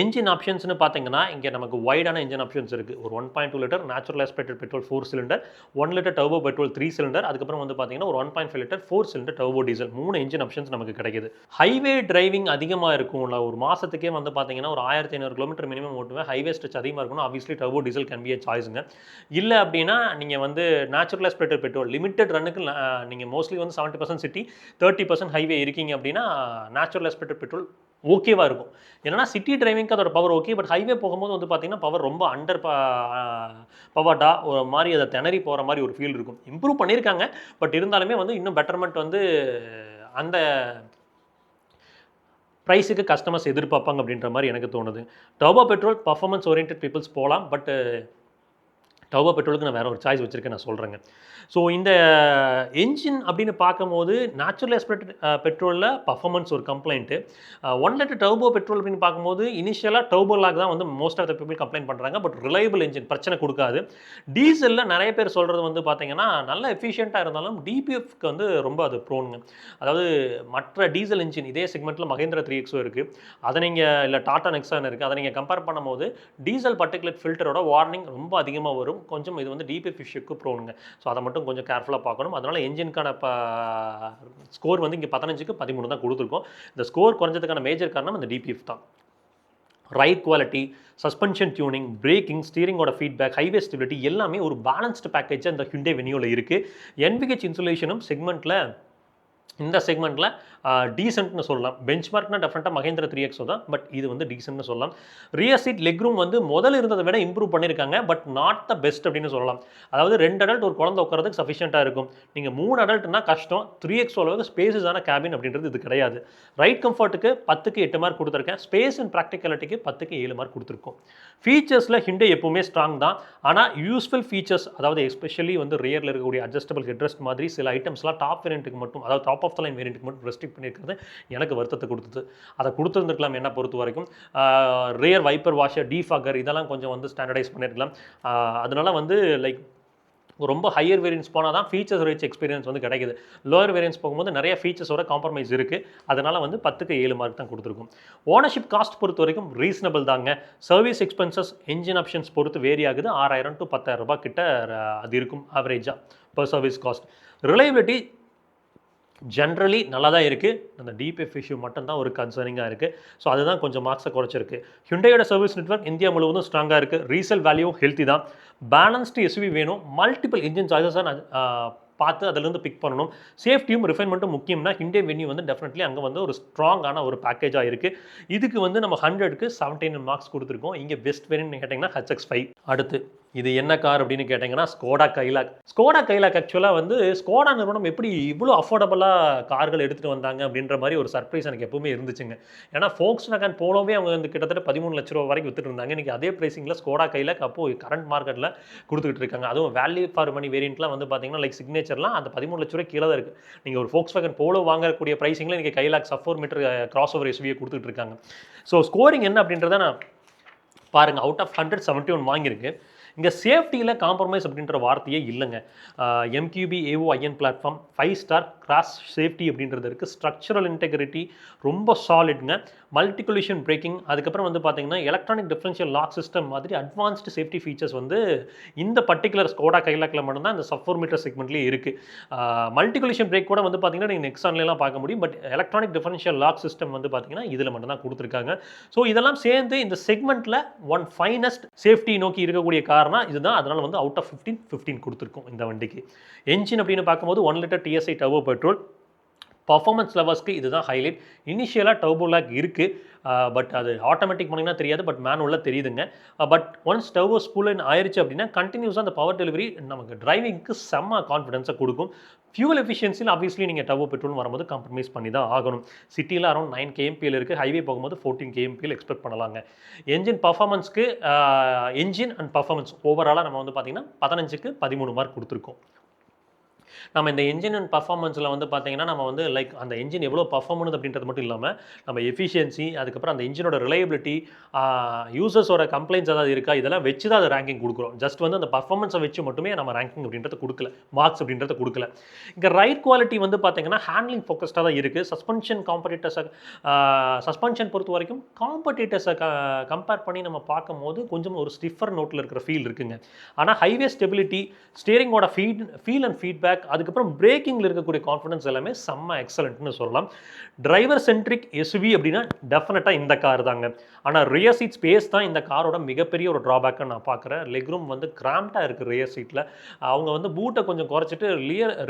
என்ஜின் ஆப்ஷன்ஸ்னு பார்த்தீங்கன்னா இங்கே நமக்கு வைடான என்ஜின் ஆப்ஷன்ஸ் இருக்குது. ஒரு 1.2 litre natural aspirated petrol 4 cylinder, 1 litre turbo petrol 3 cylinder, அதுக்கப்புறம் வந்து பார்த்தீங்கன்னா ஒரு 1.5 litre 4 cylinder turbo diesel 3 engine options நமக்கு கிடைக்குது. ஹைவே டிரைவிங் அதிகமாக இருக்கும்ல, ஒரு மாதத்துக்கே வந்து பார்த்தீங்கன்னா ஒரு 1500 கிலோமீட்டர் மினிமம் ஓட்டுவேன், ஹைவே ஸ்ட்ரெச் அதிகமாக இருக்கணும். Obviously turbo diesel can be a சாய்ஸுங்க. இல்லை அப்படின்னா நீங்கள் வந்து நேச்சுரல் ஆஸ்பிரேட்டட் பெட்ரோல் லிமிட்டட் ரன்னுக்கு நீங்கள் மோஸ்ட்லி வந்து 70% சிட்டி 30% ஹைவே இருக்கீங்க அப்படின்னா நேச்சுரல் ஆஸ்பிரேட்டட் பெட்ரோல் ஓகேவாக இருக்கும். ஏன்னா சிட்டி டிரைவிங்க்கு அதோட பவர் ஓகே, பட் ஹைவே போகும்போது வந்து பார்த்தீங்கன்னா பவர் ரொம்ப அண்டர் பவர்டாக ஒரு மாதிரி அதை திணறி போகிற மாதிரி ஒரு ஃபீல் இருக்கும். இம்ப்ரூவ் பண்ணியிருக்காங்க, பட் இருந்தாலுமே வந்து இன்னும் பெட்டர்மெண்ட் வந்து அந்த ப்ரைஸுக்கு கஸ்டமர்ஸ் எதிர்பார்ப்பாங்க அப்படின்ற மாதிரி எனக்கு தோணுது. Turbo petrol performance oriented peoples போகலாம், பட் டர்போ பெட்ரோலுக்கு நான் வேறு ஒரு சாய்ஸ் வச்சுருக்கேன், நான் சொல்கிறேங்க. ஸோ இந்த என்ஜின் அப்படின்னு பார்க்கும்போது நேச்சுரல் ஆஸ்பிரேட்டட் பெட்ரோலில் பர்ஃபார்மன்ஸ் ஒரு கம்ப்ளைண்ட்டு. 1 லிட்டர் டர்போ பெட்ரோல் அப்படின்னு பார்க்கும்போது இனிஷியலாக டர்போ லாக் தான் வந்து most of the people complaint பண்ணுறாங்க, பட் ரிலையபிள் என்ஜின் பிரச்சனை கொடுக்காது. டீசலில் நிறைய பேர் சொல்கிறது வந்து பார்த்தீங்கன்னா நல்ல எஃபிஷியண்ட்டாக இருந்தாலும் டிபிஎஃப்க்கு வந்து ரொம்ப அது ப்ரோனுங்க. அதாவது மற்ற டீசல் என்ஜின் இதே செக்மெண்ட்டில் மகேந்திரா 3XO இருக்குது, அதை நீங்கள் இல்லை டாடா நெக்ஸான் இருக்குது, அதை நீங்கள் கம்பேர் பண்ணும்போது டீசல் பர்டிகுலர் ஃபில்டரோட வார்னிங் ரொம்ப அதிகமாக வரும். கொஞ்சம் இது வந்து டிபிஎஃப் இஷ்யூக்கு ப்ரோனுங்க. ஸோ அதை மட்டும் கொஞ்சம் கேர்ஃபுல்லாக பார்க்கணும். அதனால் என்ஜினுக்கான ஸ்கோர் வந்து இங்கே 15க்கு 13 தான் கொடுத்துருக்கோம். இந்த ஸ்கோர் குறைஞ்சதுக்கான மேஜர் காரணம் இந்த டிபிஎஃப் தான். Ride quality, suspension tuning, braking, ஸ்டீரிங்கோட ஃபீட்பேக், ஹைவே ஸ்டெபிலிட்டி எல்லாமே ஒரு பேலன்ஸ்டு பேக்கேஜாக இந்த ஹிண்டே வென்யூவில் இருக்குது. NVH இன்சுலேஷனும் இந்த செக்மெண்ட்டில் டீசென்ட்னு சொல்லலாம். பெஞ்ச்மார்க்னா டெஃபினட்டாக மகேந்திரா 3XO தான், பட் இது வந்து டீசென்ட்னு சொல்லலாம். ரியர் சீட் லெக் ரூம் வந்து முதல்ல இருந்ததை விட இம்ப்ரூவ் பண்ணியிருக்காங்க, பட் நாட் த பெஸ்ட் அப்படின்னு சொல்லலாம். அதாவது 2 அடல்ட் ஒரு குழந்தை உட்காரதுக்கு சஃபிஷியண்ட்டாக இருக்கும். நீங்கள் 3 அடல்ட்னா கஷ்டம். 3XO அளவுக்கு ஸ்பேஸஸான கேபின் அப்படின்றது இது கிடையாது. ரைட் கம்ஃபர்ட்டுக்கு 10க்கு 8 மார்க் கொடுத்துருக்கேன். ஸ்பேஸ் அண்ட் ப்ராக்டிகலிட்டிக்கு 10க்கு 7 மார்க் கொடுத்துருக்கோம். ஃபீச்சர்ஸில் ஹிண்டே எப்போவுமே ஸ்ட்ராங் தான், ஆனால் யூஸ்ஃபுல் ஃபீச்சர்ஸ், அதாவது எஸ்பெஷலி வந்து ரியரில் இருக்கக்கூடிய அட்ஜஸ்டபிள் ஹெட்ரெஸ்ட் மாதிரி சில ஐட்டம்ஸ்லாம் டாப் வேரியண்ட்டுக்கு மட்டும், அதாவது டாப் ஆஃப் த லைன் வேரியண்ட்டுக்கு மட்டும் ரெஸ்ட்ரிக்ட் பண்ணியிருக்கிறது எனக்கு வருத்தத்தை கொடுத்தது. அதை கொடுத்துருந்துருக்கலாம் என்ன பொறுத்த வரைக்கும். ரியர் வைப்பர் வாஷர், டீஃபாகர் இதெல்லாம் கொஞ்சம் வந்து ஸ்டாண்டர்டைஸ் பண்ணியிருக்கலாம். அதனால வந்து லைக் ரொம்ப ஹையர் வேரியன்ஸ் போனால் தான் ஃபீச்சர்ஸ் ரிச் எக்ஸ்பீரியன்ஸ் வந்து கிடைக்குது. லோயர் வேரியன்ஸ் போகும்போது நிறைய ஃபீச்சர்ஸோட காம்ப்ரமைஸ் இருக்குது. அதனால் வந்து 10க்கு 7 மார்க் தான் கொடுத்துருக்கும். ஓனர்ஷிப் காஸ்ட் பொறுத்த வரைக்கும் ரீசனபிள் தாங்க. சர்வீஸ் எக்ஸ்பென்சஸ் என்ஜின் ஆப்ஷன்ஸ் பொறுத்து வேரி ஆகுது. 6000 to 10,000 ரூபாய் கிட்ட அது இருக்கும் ஆவரேஜாக per service cost. Reliability generally நல்லா தான் இருக்குது. அந்த டிபிஎஃப் இஷ்யூ மட்டும்தான் ஒரு கன்சர்னிங்காக இருக்குது. ஸோ அதுதான் கொஞ்சம் மார்க்ஸை குறைச்சிருக்கு. ஹியூண்டாயோட சர்வீஸ் நெட்வொர்க் இந்தியா முழுவதும் ஸ்ட்ராங்காக இருக்குது. ரீசேல் வேல்யூ ஹெல்த்தி தான். பேலன்ஸ்டு எஸ்யூவி வேணும். மல்டிபிள் இன்ஜின் சாய்ஸஸாக பார்த்து அதிலிருந்து பிக் பண்ணணும். சேஃப்டியும் ரிஃபைன்மெண்ட்டும் முக்கியம்னா ஹிண்டே வென்யூ வந்து டெஃபினெட்லி அங்கே வந்து ஒரு ஸ்ட்ராங்கான ஒரு பேக்கேஜாக இருக்குது. இதுக்கு வந்து நம்ம 100க்கு 17 மார்க்ஸ் கொடுத்துருக்கோம். இங்கே பெஸ்ட் வேரியன்ட் கேட்டிங்கன்னா HX5. அடுத்து இது என்ன கார் அப்படின்னு கேட்டிங்கன்னா ஸ்கோடா கைலாக். ஸ்கோடா கைலாக் ஆக்சுவலாக வந்து ஸ்கோடா நிறுவனம் எப்படி இவ்வளோ அஃபோர்டபுளாக கார்கள் எடுத்துகிட்டு வந்தாங்க அப்படின்ற மாதிரி ஒரு சர்ப்ரைஸ் எனக்கு எப்பவுமே இருந்துச்சுங்க. ஏன்னா Volkswagen போலோவே அவங்க வந்து கிட்டத்தட்ட 13 லட்ச ரூபா வரைக்கும் வித்துட்டு இருந்தாங்க. இன்றைக்கி அதே ப்ரைஸிங்கில் ஸ்கோடா கைலாக் அப்போது கரண்ட் மார்க்கெட்டில் கொடுத்துக்கிட்டு இருக்காங்க. அதுவும் வேல்யூ ஃபார் மணி வேரியண்ட்லாம் வந்து பார்த்தீங்கன்னா லைக் சிக்னேச்சர்லாம் அந்த 13 லட்ச ரூபாய் கீழே தான் இருக்குது. நீங்கள் ஒரு Volkswagen போலோ வாங்கக்கூடிய ப்ரைஸிங்கில் இன்றைக்கி Kylaq sub 4 metre crossover எஸ்யூவியை கொடுத்துட்டு இருக்காங்க. ஸோ ஸ்கோரிங் என்ன அப்படின்றத நான் பாருங்கள். அவுட் ஆஃப் 100 71 வாங்கியிருக்கு. இங்கே சேஃப்டியில் காம்ப்ரமைஸ் அப்படின்ற வார்த்தையே இல்லைங்க. MQB AOIN platform 5 star cross safety அப்படின்றது இருக்குது. ஸ்ட்ரக்சரல் இன்டெகிரிட்டி ரொம்ப சாலிட்ங்க. மல்டி கொலிஷன் பிரேக்கிங், அதுக்கப்புறம் வந்து பார்த்தீங்கன்னா எலக்ட்ரானிக் டிஃபரன்ஷியல் லாக் சிஸ்டம் மாதிரி அட்வான்ஸ்டு சேஃப்டி ஃபீச்சர்ஸ் வந்து இந்த பர்டிகுலர் ஸ்கோடா கைலாக்கில் மட்டும்தான் இந்த சப் 4 மீட்டர் செக்மெண்ட்லேயே இருக்குது. மல்டி கொலிஷன் பிரேக் கூட வந்து பார்த்தீங்கன்னா நீங்கள் நெக்ஸான்லாம் பார்க்க முடியும். But electronic differential lock system வந்து பார்த்தீங்கன்னா இதில் மட்டும்தான் கொடுத்துருக்காங்க. ஸோ இதெல்லாம் சேர்ந்து இந்த செக்மெண்ட்டில் ஒன் ஃபைனஸ்ட் சேஃப்டி நோக்கி இருக்கக்கூடிய கார்னா இதுதான். அதனால் வந்து அவுட் ஆஃப் 15 கொடுத்துருக்கோம் இந்த வண்டிக்கு. என்ஜின் அப்படின்னு பார்க்கும்போது 1 litre TSI turbo petrol. Performance லெவல்ஸ்க்கு இதுதான் ஹைலைட். இனிஷியலாக டர்போ லாக் இருக்குது. பட் அது ஆட்டோமேட்டிக் பண்ணிங்கன்னா தெரியாது. பட் மேனுவலாக தெரியுதுங்க. பட் ஒன்ஸ் டர்போ ஸ்பூலன் ஆயிடுச்சு அப்படின்னா கண்டினியூஸாக அந்த பவர் டெலிவரி நமக்கு டிரைவிங்க்கு செம்ம கான்ஃபிடன்ஸை கொடுக்கும். ஃபியூல் எஃபிஷியன்சியில் ஆப்வியஸ்லி நீங்கள் டர்போ பெட்ரோல் வரும்போது காம்ப்ரமைஸ் பண்ணி தான் ஆகணும். சிட்டியில் அரௌண்ட் 9 kmpl இருக்குது. ஹைவே போகும்போது 14 kmpl எக்ஸ்பெக்ட் பண்ணலாங்க. என்ஜின் பர்ஃபார்மன்ஸ்க்கு என்ஜின் அண்ட் பர்ஃபார்மன்ஸ் ஓவராலாக நம்ம வந்து பார்த்திங்கன்னா 15க்கு 13 மார்க் கொடுத்துருக்கோம். நம்ம இந்த என்ஜின் அண்ட் பர்ஃபார்மன்ஸில் வந்து பார்த்தீங்கன்னா நம்ம வந்து லைக் அந்த என்ஜின் எவ்வளோ பர்ஃபார்ம் பண்ணுது அப்படின்றது மட்டும் இல்லாமல் நம்ம எஃபிஷியன்சி, அதுக்கப்புறம் அந்த என்ஜினோட ரிலையபிலிட்டி, யூசர்ஸோட கம்ப்ளைண்ட்ஸ் ஏதாவது இருக்கா, இதெல்லாம் வச்சு தான் அது ரேங்கிங் கொடுக்குறோம். ஜஸ்ட் வந்து அந்த பர்ஃபார்மன்ஸை வச்சு மட்டுமே நம்ம ரேங்கிங் அப்படின்றத கொடுக்கல, மார்க்ஸ் அப்படின்றத கொடுக்கல. இங்கே ரைட் குவாலிட்டி வந்து பார்த்தீங்கன்னா ஹேண்ட்லிங் ஃபோக்கஸ்டாக தான் இருக்குது. சஸ்பென்ஷன் பொறுத்த வரைக்கும் காம்படிட்டர்ஸை கம்பேர் பண்ணி நம்ம பார்க்கும்போது கொஞ்சம் ஒரு ஸ்டிஃபர் நோட்டில் இருக்கிற ஃபீல் இருக்குங்க. ஆனால் ஹைவே ஸ்டெபிலிட்டி, ஸ்டியரிங்கோட ஃபீல் அண்ட் ஃபீட்பேக், அதுக்கப்புறம் பிரேக்கிங்கில் இருக்கக்கூடிய கான்ஃபிடன்ஸ் எல்லாமே செம்ம எக்ஸலண்ட்னு சொல்லலாம். டிரைவர் சென்ட்ரிக் எஸ்யூவி அப்படின்னா டெஃபினட்டாக இந்த கார் தாங்க. ஆனால் ரியர் சீட் ஸ்பேஸ் தான் இந்த காரோட மிகப்பெரிய ஒரு ட்ராபேக்காக நான் பார்க்குறேன். லெக் ரூம் வந்து கிராம்டாக இருக்குது ரியர் சீட்டில். அவங்க வந்து பூட்டை கொஞ்சம் குறைச்சிட்டு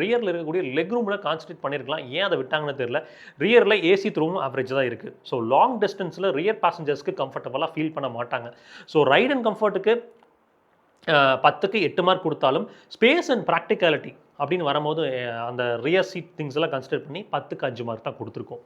ரியரில் இருக்கக்கூடிய லெக் ரூமில் கான்சன்ட்ரேட் பண்ணியிருக்கலாம். ஏன் அதை விட்டாங்கன்னு தெரியல. ரியரில் ஏசி த்ரூவும் ஆவரேஜ் தான் இருக்குது. ஸோ லாங் டிஸ்டன்ஸில் ரியர் பேசஞ்சர்ஸ்க்கு கம்ஃபர்டபுளாக ஃபீல் பண்ண மாட்டாங்க. ஸோ ரைட் அண்ட் கம்ஃபர்ட்டுக்கு 10க்கு 8 மார்க் கொடுத்தாலும் ஸ்பேஸ் அண்ட் ப்ராக்டிகாலிட்டி அப்படின்னு வரும்போது அந்த ரியர் சீட் திங்ஸ் எல்லாம் கன்சிடர் பண்ணி 10க்கு 5 மார்க் தான் கொடுத்துருக்கோம்.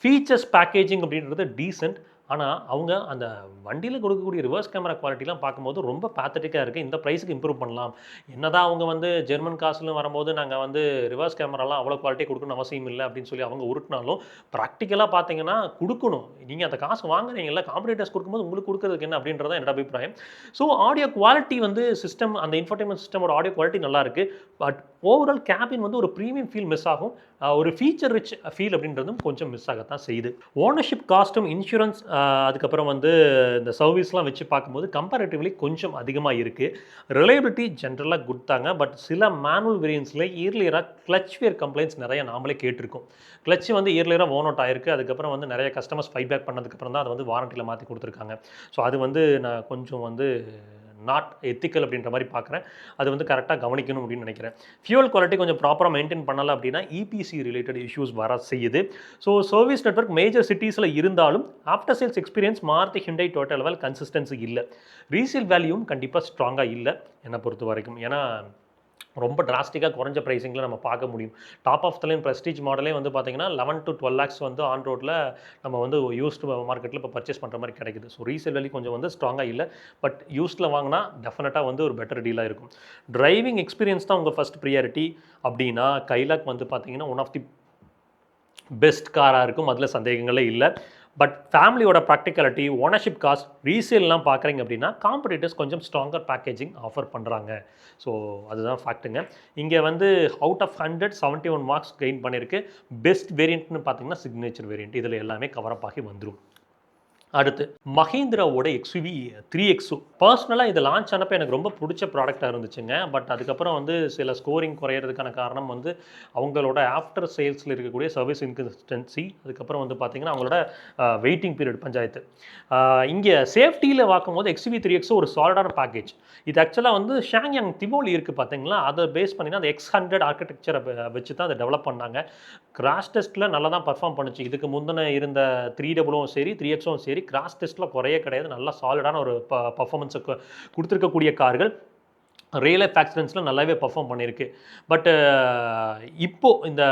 ஃபீச்சர்ஸ் பேக்கேஜிங் அப்படின்றது டீசென்ட். ஆனால் அவங்க அந்த வண்டியில் கொடுக்கக்கூடிய ரிவர்ஸ் கேமரா குவாலிட்டிலாம் பார்க்கும்போது ரொம்ப பேத்தட்டிக்காக இருக்குது. இந்த ப்ரைஸுக்கு இம்ப்ரூவ் பண்ணலாம். என்னதான் அவங்க வந்து ஜெர்மன் காசுல வரும்போது நாங்கள் வந்து ரிவர்ஸ் கேமராலாம் அவ்வளோ குவாலிட்டி கொடுக்கணும்னு அவசியம் இல்லை அப்படின்னு சொல்லி அவங்க உருட்டினாலும் ப்ராக்டிக்கலாக பார்த்தீங்கன்னா கொடுக்கணும். நீங்கள் அந்த காசு வாங்குறீங்கல்ல, காம்படிட்டர்ஸ் கொடுக்கும்போது உங்களுக்கு கொடுக்குறதுக்கு என்ன அப்படின்றத என்னோட அபிப்பிராயம். ஸோ ஆடியோ குவாலிட்டி வந்து சிஸ்டம், அந்த இன்ஃபர்டைன்மெண்ட் சிஸ்டமோட ஆடியோ குவாலிட்டி நல்லா இருக்குது. பட் ஓவரால் கேபின் வந்து ஒரு ப்ரீமியம் ஃபீல் மிஸ் ஆகும். ஒரு ஃபீச்சர் ரிச் ஃபீல் அப்படின்றதும் கொஞ்சம் மிஸ் ஆகத்தான் செய்யுது. ஓனர்ஷிப் காஸ்ட்டும் இன்சூரன்ஸ் அதுக்கப்புறம் வந்து இந்த சர்வீஸ்லாம் வச்சு பார்க்கும்போது கம்பேரிட்டிவ்லி கொஞ்சம் அதிகமாக இருக்குது. ரிலையபிலிட்டி ஜென்ரலாக குட் தாங்க. பட் சில மேனுவல் வேரியன்ஸில் இயர்லியராக கிளச் வேர் கம்ப்ளைண்ட்ஸ் நிறைய நாமளே கேட்டிருக்கோம். கிளச் வந்து இயர்லியராக ஓன் அவுட் ஆயிருக்கு. அதுக்கப்புறம் வந்து நிறைய கஸ்டமர்ஸ் ஃபைட்பேக் பண்ணதுக்கப்புறம் தான் அதை வந்து வாரண்டியில் மாற்றி கொடுத்துருக்காங்க. ஸோ அது வந்து நான் கொஞ்சம் வந்து நாட் எத்திக்கல் அப்படின்ற மாதிரி பார்க்குறேன். அது வந்து கரெக்டாக கவனிக்கணும் அப்படின்னு நினைக்கிறேன். ஃபியூல் குவாலிட்டி கொஞ்சம் ப்ராப்பராக மெயின்டைன் பண்ணலை அப்படின்னா EPC ரிலேட்டட் இஷ்யூஸ் வர செய்யுது. ஸோ சர்வீஸ் நெட்வொர்க் மேஜர் சிட்டிஸில் இருந்தாலும் after sales experience Maruti ஹிண்டை Dota level consistency இல்லை. ரீசேல் வேல்யூவும் கண்டிப்பாக ஸ்ட்ராங்காக இல்லை என்னை பொறுத்த வரைக்கும். ஏன்னா ரொம்ப டிராஸ்டிக்காக குறைஞ்ச ப்ரைஸிங்கில் நம்ம பார்க்க முடியும். Top of the line prestige மாடலே வந்து பார்த்தீங்கன்னா 11 to 12 lakhs வந்து ஆன் ரோட்டில் நம்ம வந்து யூஸ்டு மார்க்கெட்டில் இப்போ பர்ச்சேஸ் பண்ணுற மாதிரி கிடைக்குது. ஸோ ரீசேல் வேல்யூ கொஞ்சம் வந்து ஸ்ட்ராங்காக இல்லை. பட் யூஸ்டில் வாங்கினா டெஃபினட்டாக வந்து ஒரு பெட்டர் டீலாக இருக்கும். டிரைவிங் எக்ஸ்பீரியன்ஸ் தான் உங்கள் ஃபஸ்ட் ப்ரியாரிட்டி அப்படின்னா கைலாக் வந்து பார்த்தீங்கன்னா ஒன் ஆஃப் தி பெஸ்ட் காராக இருக்கும், அதில் சந்தேகங்களே இல்லை. பட் ஃபேமிலியோட ப்ராக்டிகாலிட்டி, ஓனர்ஷிப் காஸ்ட், ரீசேல்லாம் பார்க்குறீங்க அப்படின்னா காம்படிட்டர்ஸ் கொஞ்சம் ஸ்ட்ராங்கர் பேக்கேஜிங் ஆஃபர் பண்ணுறாங்க. ஸோ அதுதான் ஃபேக்ட்டுங்க. இங்கே வந்து அவுட் ஆஃப் 100 71 மார்க்ஸ் கெயின் பண்ணியிருக்கு. பெஸ்ட் வேரியண்ட்னு பார்த்தீங்கன்னா சிக்னேச்சர் வேரியண்ட். இதில் எல்லாமே கவர் அப் ஆகி வந்துடும். அடுத்து மஹிந்திராவோட எக்ஸ்யூவி 3XO. பர்சனலாக இது லான்ச் ஆனப்போ எனக்கு ரொம்ப பிடிச்ச ப்ராடக்டாக இருந்துச்சுங்க. பட் அதுக்கப்புறம் வந்து சில ஸ்கோரிங் குறையிறதுக்கான காரணம் வந்து அவங்களோட ஆஃப்டர் சேல்ஸில் இருக்கக்கூடிய சர்வீஸ் இன்கன்சிஸ்டன்சி, அதுக்கப்புறம் வந்து பார்த்திங்கன்னா அவங்களோட வெயிட்டிங் பீரியட் பஞ்சாயத்து. இங்கே சேஃப்டியில் பார்க்கும்போது எக்ஸ்யூவி 3XO ஒரு சாலிடான பேக்கேஜ். இது ஆக்சுவலாக வந்து ஷாங்யாங் திவோலி இருக்குது பார்த்தீங்களா, அதை பேஸ் பண்ணி தான் அந்த X100 ஆர்கிடெக்சரை வச்சு தான் அதை டெவலப் பண்ணாங்க. கிராஷ் டெஸ்ட்டில் நல்லா தான் பர்ஃபார்ம் பண்ணுச்சு. இதுக்கு முந்தின இருந்த 300 சரி 3XOவும் சரி கிராஸ் டெஸ்ட்டில் குறையே கிடையாது. நல்லா சாலிடான ஒரு பர்ஃபார்மன்ஸை கொடுத்துருக்கக்கூடிய கார்கள். ரியல் லைஃப் ஆக்சிடென்ட்ஸில் நல்லாவே பர்ஃபார்ம் பண்ணியிருக்கு. பட் இப்போது இந்த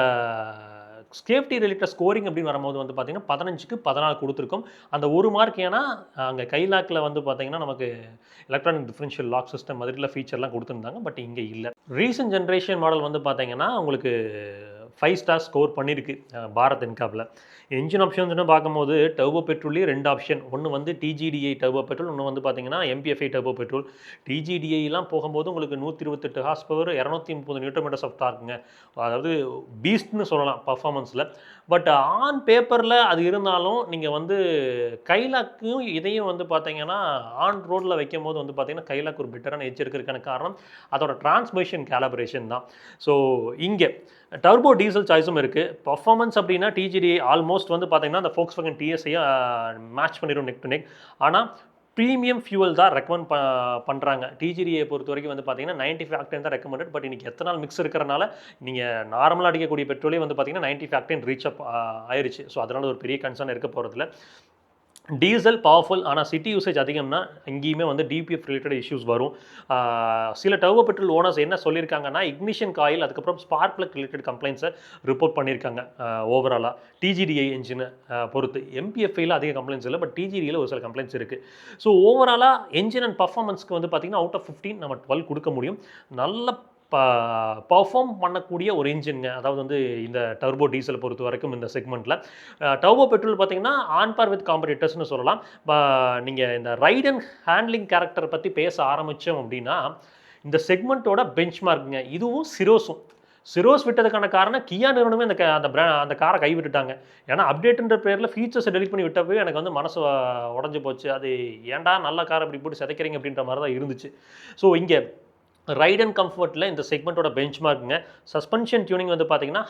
சேஃப்டி ரிலேட்டட் ஸ்கோரிங் அப்படின்னு வரும்போது வந்து பார்த்தீங்கன்னா 15க்கு 14 கொடுத்துருக்கோம். அந்த ஒரு மார்க் ஏன்னா அங்கே கைலாக்கில் வந்து பார்த்தீங்கன்னா நமக்கு எலக்ட்ரானிக் டிஃபரன்ஷியல் லாக் சிஸ்டம் மாதிரில ஃபீச்சர்லாம் கொடுத்துருந்தாங்க. பட் இங்கே இல்லை. ரீசன்ட் ஜென்ரேஷன் மாடல் வந்து பார்த்தீங்கன்னா உங்களுக்கு 5 ஸ்டார் ஸ்கோர் பண்ணியிருக்கு பாரத் என்காப்பில். என்ஜின் ஆப்ஷன்ஸ்னு பார்க்கும்போது டர்போ பெட்ரோல்லேயே 2 ஆப்ஷன். ஒன்று வந்து டிஜிடிஐ டர்போ பெட்ரோல், ஒன்று வந்து பார்த்தீங்கன்னா எம்பிஎஃப்ஐ டர்போ பெட்ரோல். டிஜிடிஐலாம் போகும்போது உங்களுக்கு 128 horse power 230 newton metres of டார்க்குங்க. அதாவது பீஸ்ட்னு சொல்லலாம் பர்ஃபார்மன்ஸில். பட் ஆன் பேப்பரில் அது இருந்தாலும் நீங்கள் வந்து கைலாக்கும் இதையும் வந்து பார்த்தீங்கன்னா ஆன் ரோடில் வைக்கும் போது வந்து பார்த்தீங்கன்னா கைலாக் ஒரு பெட்டரான எட்ஜ் இருக்கிறதுக்கான காரணம் அதோட டிரான்ஸ்மிஷன் கேலபரேஷன் தான். ஸோ இங்கே டர்போ டீசல் சாய்ஸும் இருக்குது. பர்ஃபார்மன்ஸ் அப்படின்னா டிஜிடி ஆல்மோஸ்ட் வந்து பார்த்தீங்கன்னா அந்த Volkswagen TSஐ மேட்ச் பண்ணிடும் நெக் டு நெக். ஆனால் ப்ரீமியம் ஃபியூவல் தான் ரெக்கமெண்ட் பண்ணுறாங்க. டிஜிடியை பொறுத்த வரைக்கும் வந்து பார்த்தீங்கன்னா 95 ஆக்டேன் தான் ரெக்கமெண்டட். பட் இன்றைக்கி எத்தனால் மிக்ஸ் இருக்கிறனால நீங்கள் நார்மலாக அடிக்கக்கூடிய பெட்ரோலே வந்து பார்த்தீங்கன்னா 95 ஆக்டேன் ரீச் அப் ஆயிடுச்சு. ஸோ அதனால் ஒரு பெரிய கன்சர்ன் இருக்க போகிறதில்ல. டீசல் பவர்ஃபுல், ஆனால் சிட்டி யூசேஜ் அதிகம்னா இங்கேயுமே வந்து டிபிஎஃப் ரிலேட்டட் இஷ்யூஸ் வரும். சில டர்போ பெட்ரோல் ஓனர்ஸ் என்ன சொல்லியிருக்காங்கன்னா இக்னிஷன் காயில் அதுக்கப்புறம் ஸ்பார்க் பிளக் ரிலேட்டட் கம்ப்ளைண்ட்ஸை ரிப்போர்ட் பண்ணியிருக்காங்க. ஓவராலாக டிஜிடிஐ என்ஜினை பொறுத்து எம்பிஎஃப்ஐயில் அதிக கம்ப்ளைண்ட்ஸ் இல்லை, பட் டிஜிடியில் ஒரு சில கம்ப்ளைண்ட்ஸ் இருக்குது. ஸோ ஓவராலாக என்ஜின் அண்ட் பர்ஃபார்மன்ஸ்க்கு வந்து பார்த்திங்கன்னா அவுட் ஆஃப் 15 நம்ம 12 கொடுக்க முடியும். நல்ல பர்ஃபார்ம் பண்ணக்கூடிய ஒரு இன்ஜின்ங்க. அதாவது வந்து இந்த டர்போ டீசலை பொறுத்த வரைக்கும் இந்த செக்மெண்ட்டில் டர்போ பெட்ரோல் பார்த்தீங்கன்னா ஆன் பார் வித் காம்படிட்டர்ஸ்னு சொல்லலாம். நீங்கள் இந்த ரைட் அண்ட் ஹேண்ட்லிங் கேரக்டரை பற்றி பேச ஆரம்பித்தோம் அப்படின்னா இந்த செக்மெண்ட்டோட பெஞ்ச் மார்க்குங்க. இதுவும் சிரோஸ் விட்டதுக்கான காரணம் கியா நிறுவனமே அந்த காரை கைவிட்டுட்டாங்க. ஏன்னா அப்டேட்டுன்ற பேரில் ஃபீச்சர்ஸை டெலிட் பண்ணி விட்டப்போ எனக்கு வந்து மனசு உடஞ்சி போச்சு. அது ஏன்டா நல்ல காரை இப்படி போட்டு சிதைக்கிறீங்க அப்படின்ற மாதிரி தான் இருந்துச்சு. ஸோ இங்கே ரைட் அண்ட் கம்ஃபர்ட்டில் இந்த செக்மெண்ட்டோட பெஞ்ச் மார்க்குங்க. சஸ்பென்ஷன் டியூனிங் வந்து பார்த்தீங்கன்னா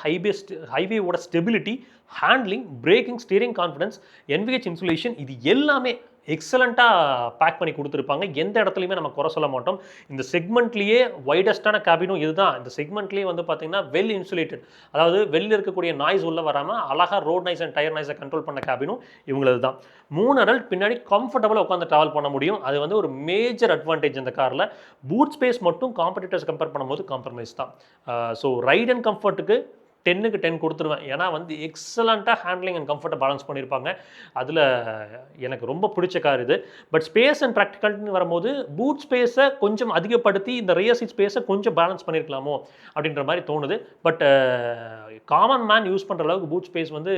ஹைவேவோட stability, handling, braking, steering confidence, NVH insulation இது எல்லாமே எக்ஸலண்ட்டாக பேக் பண்ணி கொடுத்துருப்பாங்க. எந்த இடத்துலையுமே நம்ம குறை சொல்ல மாட்டோம். இந்த செக்மெண்ட்லேயே வைடஸ்டான கேபினும் இதுதான். இந்த செக்மெண்ட்லேயே வந்து பார்த்தீங்கன்னா வெல் இன்சுலேட்டட், அதாவது வெளியில் இருக்கக்கூடிய நாய்ஸ் உள்ளே வராமல் அழகாக ரோட் நாய்ஸ் அண்ட் டயர் நாய்ஸை கண்ட்ரோல் பண்ண கேபினும் இவங்களது தான். 3 அடல்ட் பின்னாடி கம்ஃபர்டபுளாக உட்காந்து ட்ராவல் பண்ண முடியும். அது வந்து ஒரு மேஜர் அட்வான்டேஜ் இந்த காரில். பூட் ஸ்பேஸ் மட்டும் காம்படிட்டர்ஸ் கம்பேர் பண்ணும்போது காம்ப்ரமைஸ் தான். ஸோ ரைட் அண்ட் கம்ஃபர்ட்டுக்கு 10க்கு 10 கொடுத்துருவேன். ஏன்னா வந்து எக்ஸலண்ட்டாக ஹேண்ட்லிங் அண்ட் கம்ஃபர்ட்டை பேலன்ஸ் பண்ணியிருப்பாங்க. அதில் எனக்கு ரொம்ப பிடிச்ச கார் இது. பட் ஸ்பேஸ் அண்ட் ப்ராக்டிகல்னு வரும்போது பூட் ஸ்பேஸை கொஞ்சம் அதிகப்படுத்தி இந்த ரியர் சீட் ஸ்பேஸை கொஞ்சம் பேலன்ஸ் பண்ணியிருக்கலாமோ அப்படின்ற மாதிரி தோணுது. பட் காமன் மேன் யூஸ் பண்ணுற அளவுக்கு பூட் ஸ்பேஸ் வந்து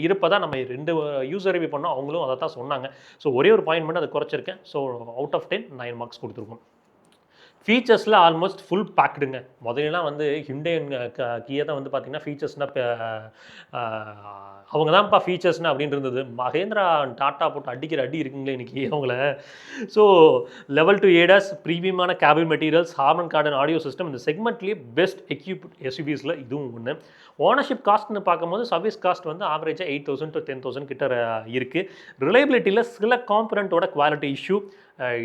இருப்பதாக நம்ம 2 யூசர் ரிவ்யூ பண்ணோம், அவங்களும் அதை தான் சொன்னாங்க. ஸோ ஒரே ஒரு பாயிண்ட் மட்டும் அதை குறைச்சிருக்கேன். ஸோ அவுட் ஆஃப் 10 9 மார்க்ஸ் கொடுத்துருக்கோம். ஃபீச்சர்ஸில் ஆல்மோஸ்ட் ஃபுல் பேக்டுங்க. முதலாம் வந்து ஹிண்டே கியா தான் வந்து பார்த்திங்கன்னா ஃபீச்சர்ஸ்னால் அவங்க தான்ப்பா ஃபீச்சர்ஸ்னா அப்படின்னு இருந்தது. மகேந்திரா டாட்டா போட்டு அடிக்கிற அடி இருக்குங்களே இன்றைக்கி அவங்கள. ஸோ லெவல் 2 ADAS, ப்ரீமியமான cabin materials, Harman Kardon audio system, இந்த செக்மெண்ட்லேயே பெஸ்ட் எக்யூப்ட் SUVஸில் இதுவும் ஒன்று. ஓனர்ஷிப் காஸ்ட்னு பார்க்கும்போது சர்வீஸ் காஸ்ட் வந்து ஆவரேஜாக 8,000 to 10,000 கிட்ட இருக்குது. ரிலையபிலிட்டியில் சில காம்பனண்ட்டோட குவாலிட்டி இஷ்யூ,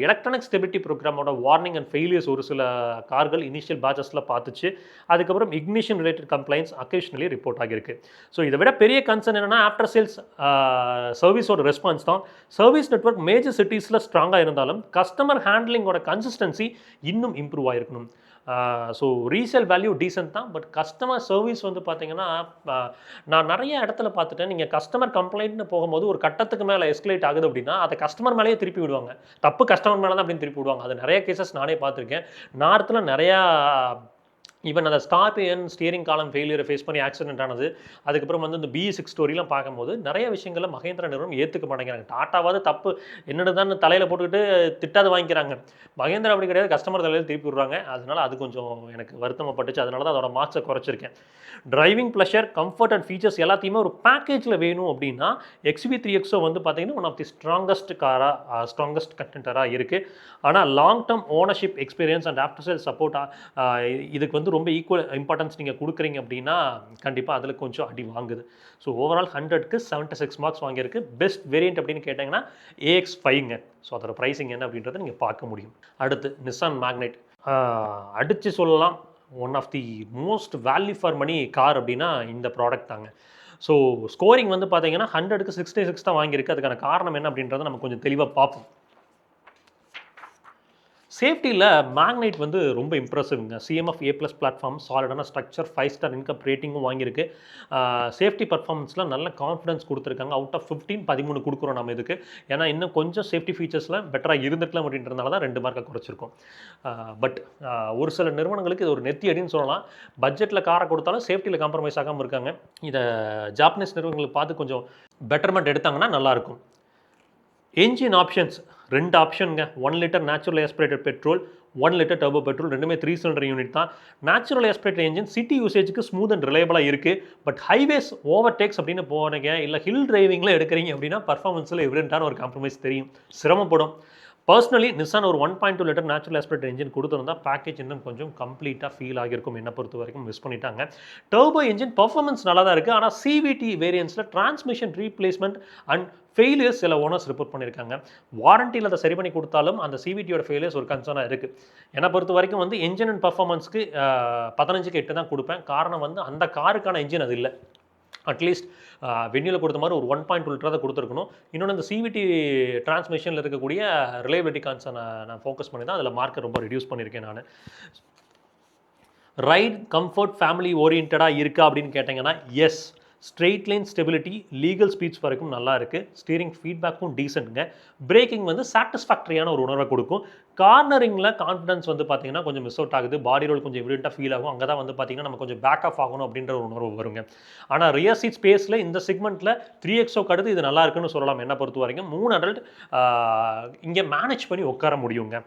எலக்ட்ரானிக் ஸ்டெபிலிட்டி ப்ரோக்ராமோட வார்னிங் அண்ட் ஃபெயிலியர்ஸ் ஒரு சில கார்கள் இனிஷியல் பேட்சஸில் பார்த்துச்சு. அதுக்கப்புறம் ignition related complaints occasionally report ஆகியிருக்கு. ஸோ இதை விட பெரிய கன்சர்ன் என்னென்னா ஆஃப்டர் சேல்ஸ் சர்வீஸோட ரெஸ்பான்ஸ் தான். சர்வீஸ் நெட்வொர்க் மேஜர் சிட்டிஸில் ஸ்ட்ராங்காக இருந்தாலும் கஸ்டமர் ஹேண்ட்லிங்கோட கன்சிஸ்டன்சி இன்னும் இம்ப்ரூவ் ஆகிருக்கணும். ஸோ ரீசேல் வேல்யூ டீசென்ட் தான். பட் கஸ்டமர் சர்வீஸ் வந்து பார்த்தீங்கன்னா நான் நிறைய இடத்துல பார்த்துட்டேன். நீங்கள் கஸ்டமர் கம்ப்ளைண்ட்னு போகும்போது ஒரு கட்டத்துக்கு மேலே எஸ்கலேட் ஆகுது அப்படின்னா அதை கஸ்டமர் மேலேயே திருப்பி விடுவாங்க. தப்பு கஸ்டமர் மேலே தான் அப்படின்னு திருப்பி விடுவாங்க. அது நிறைய கேசஸ் நானே பார்த்துருக்கேன். நார்த்தில் நிறையா ஈவன் அந்த ஸ்கார்பியன் ஸ்டியரிங் காலம் ஃபெயிலியரை ஃபேஸ் பண்ணி ஆக்சிடென்ட் ஆனது, அதுக்கப்புறம் வந்து இந்த BE6 ஸ்டோரிலாம் பார்க்கும்போது நிறைய விஷயங்கள மகேந்திரா நிறுவனம் ஏற்றுக்க மாட்டேங்கிறாங்க. டாட்டாவாவது தப்பு என்னன்னு தலையில் போட்டுக்கிட்டு திட்டாத வாங்கிக்கிறாங்க. மகேந்திரா அப்படி கிடையாது, கஸ்டமர் தலையில் திருப்பி விடுறாங்க. அதனால அது கொஞ்சம் எனக்கு வருத்தமாப்பட்டுச்சு. அதனால தான் அதோட மார்க்ஸை குறைச்சிருக்கேன். Driving pleasure, comfort and features எல்லாத்தையுமே ஒரு பேக்கேஜில் வேணும் அப்படின்னா XV3XO வந்து பார்த்தீங்கன்னா ஒன் ஆஃப் தி ஸ்ட்ராங்கஸ்ட் காராக ஸ்ட்ராங்கஸ்ட் கண்டென்டராக இருக்குது. ஆனால் long term ownership experience and after sale support இதுக்கு வந்து ரொம்ப ஈக்குவல் இம்பார்ட்டன்ஸ் நீங்கள் கொடுக்குறீங்க அப்படின்னா கண்டிப்பாக அதில் கொஞ்சம் அடி வாங்குது. ஸோ ஓவரால் 100க்கு 76 மார்க்ஸ் வாங்கியிருக்கு. பெஸ்ட் வேரியண்ட் அப்படின்னு கேட்டிங்கன்னா AX5ங்க. ஸோ அதோட ப்ரைஸிங் என்ன அப்படின்றத நீங்கள் பார்க்க முடியும். அடுத்து நிசான் மேக்னைட் அடித்து சொல்லலாம் one of the most value for money car அப்படின்னா இந்த ப்ராடக்ட் தாங்க. ஸோ ஸ்கோரிங் வந்து பார்த்தீங்கன்னா 100க்கு 66 தான் வாங்கியிருக்கு. அதுக்கான காரணம் என்ன அப்படின்றத நம்ம கொஞ்சம் தெளிவாக பார்ப்போம். சேஃப்டியில் மேக்னைட் வந்து ரொம்ப இம்ப்ரெசிவ்ங்க. CMF A+ பிளாட்ஃபார்ம், சாலிடான ஸ்ட்ரக்சர், 5 ஸ்டார் இன்கப் ரேட்டிங்கும் வாங்கியிருக்கு. சேஃப்டி பர்ஃபார்மன்ஸ்லாம் நல்ல கான்ஃபிடன்ஸ் கொடுத்துருக்காங்க. அவுட் ஆஃப் 15 13 கொடுக்குறோம் நம்ம இதுக்கு. ஏன்னா இன்னும் கொஞ்சம் சேஃப்டி ஃபீச்சர்ஸ்லாம் பெட்டராக இருந்துக்கலாம் அப்படின்றதுனால தான் 2 மார்க்கை குறைச்சிருக்கோம். பட் ஒரு சில நிறுவனங்களுக்கு இது ஒரு நெத்தி அடின்னு சொல்லலாம். பட்ஜெட்டில் காரை கொடுத்தாலும் சேஃப்டியில் காம்ப்ரமைஸ் ஆகாமல் இருக்காங்க. இதை ஜாப்பனீஸ் நிறுவனங்களுக்கு பார்த்து கொஞ்சம் பெட்டர்மெண்ட் எடுத்தாங்கன்னா நல்லாயிருக்கும். என்ஜின் ஆப்ஷன்ஸ் 2 ஆப்ஷனுங்க. 1 litre natural aspirated petrol, 1 litre turbo petrol, ரெண்டுமே 3 சிலிண்டர் யூனிட் தான். நேச்சுரல் ஆஸ்பிரேட்டட் என்ஜின் சிட்டி யூசேஜுக்கு ஸ்மூத் அண்ட் ரிலையபிளாக இருக்குது. பட் ஹைவேஸ் ஓவர்டேக்ஸ் அப்படின்னு போனீங்க, இல்லை ஹில் டிரைவிங்கில் எடுக்கிறீங்க அப்படின்னா பர்ஃபார்மன்ஸில் எவிடென்ட்டான ஒரு காம்ப்ரமைஸ் தெரியும், சிரமப்படும். பர்சனலி நிசான் ஒரு 1.2 லிட்டர் நேச்சுரல் ஆஸ்பிரேட்டட் என்ஜின் கொடுத்துருந்தா பேக்கேஜ் இன்னும் கொஞ்சம் கம்ப்ளீட்டாக ஃபீல் ஆகியிருக்கும். என்ன பொறுத்த வரைக்கும் மிஸ் பண்ணிட்டாங்க. டர்போ என்ஜின் பர்ஃபார்மன்ஸ் நல்லா தான் இருக்குது. ஆனால் CVT வேரியன்ஸில் டிரான்ஸ்மிஷன் ரீப்ளேஸ்மெண்ட் அண்ட் ஃபெயிலியர்ஸ் சில ஓனர்ஸ் ரிப்போர்ட் பண்ணியிருக்காங்க. வாரண்டியில் அதை சரி பண்ணி கொடுத்தாலும் அந்த CVTயோட ஃபெயிலியர்ஸ் ஒரு கன்சர்னாக இருக்குது. என்னை பொறுத்த வரைக்கும் வந்து என்ஜின் அண்ட் பர்ஃபார்மன்ஸ்க்கு 15க்கு 8 தான் கொடுப்பேன். காரணம் வந்து அந்த காருக்கான என்ஜின் அது இல்லை. அட்லீஸ்ட் வென்யூவில் கொடுத்த மாதிரி ஒரு 1.2 லிட்டராக தான் கொடுத்துருக்கணும். இன்னொன்று இந்த CVT டிரான்ஸ்மிஷனில் இருக்கக்கூடிய ரிலையபிலிட்டி கான்சர்னை நான் ஃபோக்கஸ் பண்ணி தான் அதில் மார்க்கை ரொம்ப ரெடியூஸ் பண்ணியிருக்கேன் நான். ரைட் கம்ஃபர்ட் ஃபேமிலி ஓரியன்டாக இருக்கா அப்படின்னு கேட்டிங்கன்னா yes. Straight line stability, legal speeds வரைக்கும் நல்லா இருக்குது. ஸ்டீரிங் ஃபீட்பேக்கும் டீசென்ட்டுங்க. பிரேக்கிங் வந்து சாட்டிஸ்ஃபேக்டரியான ஒரு உணர்வை கொடுக்கும். கார்னரிங்கில் கான்ஃபிடன்ஸ் வந்து பார்த்தீங்கன்னா கொஞ்சம் மிஸ் அவுட் ஆகுது. பாடி ரோல் கொஞ்சம் எவிடென்ட்டாக ஃபீல் ஆகும். அங்கே தான் வந்து பார்த்தீங்கன்னா நம்ம கொஞ்சம் பேக் ஆஃப் ஆகணும் அப்படின்ற ஒரு உணர்வு வருங்க. ஆனால் ரியர் சீட் ஸ்பேஸில் இந்த செக்மெண்ட்டில் 3XOக்கு அடுத்து இது நல்லா இருக்குன்னு சொல்லலாம். என்ன பொறுத்த வரைக்கும் 3 அடல்ட் இங்கே மேனேஜ் பண்ணி உட்கார முடியுங்க.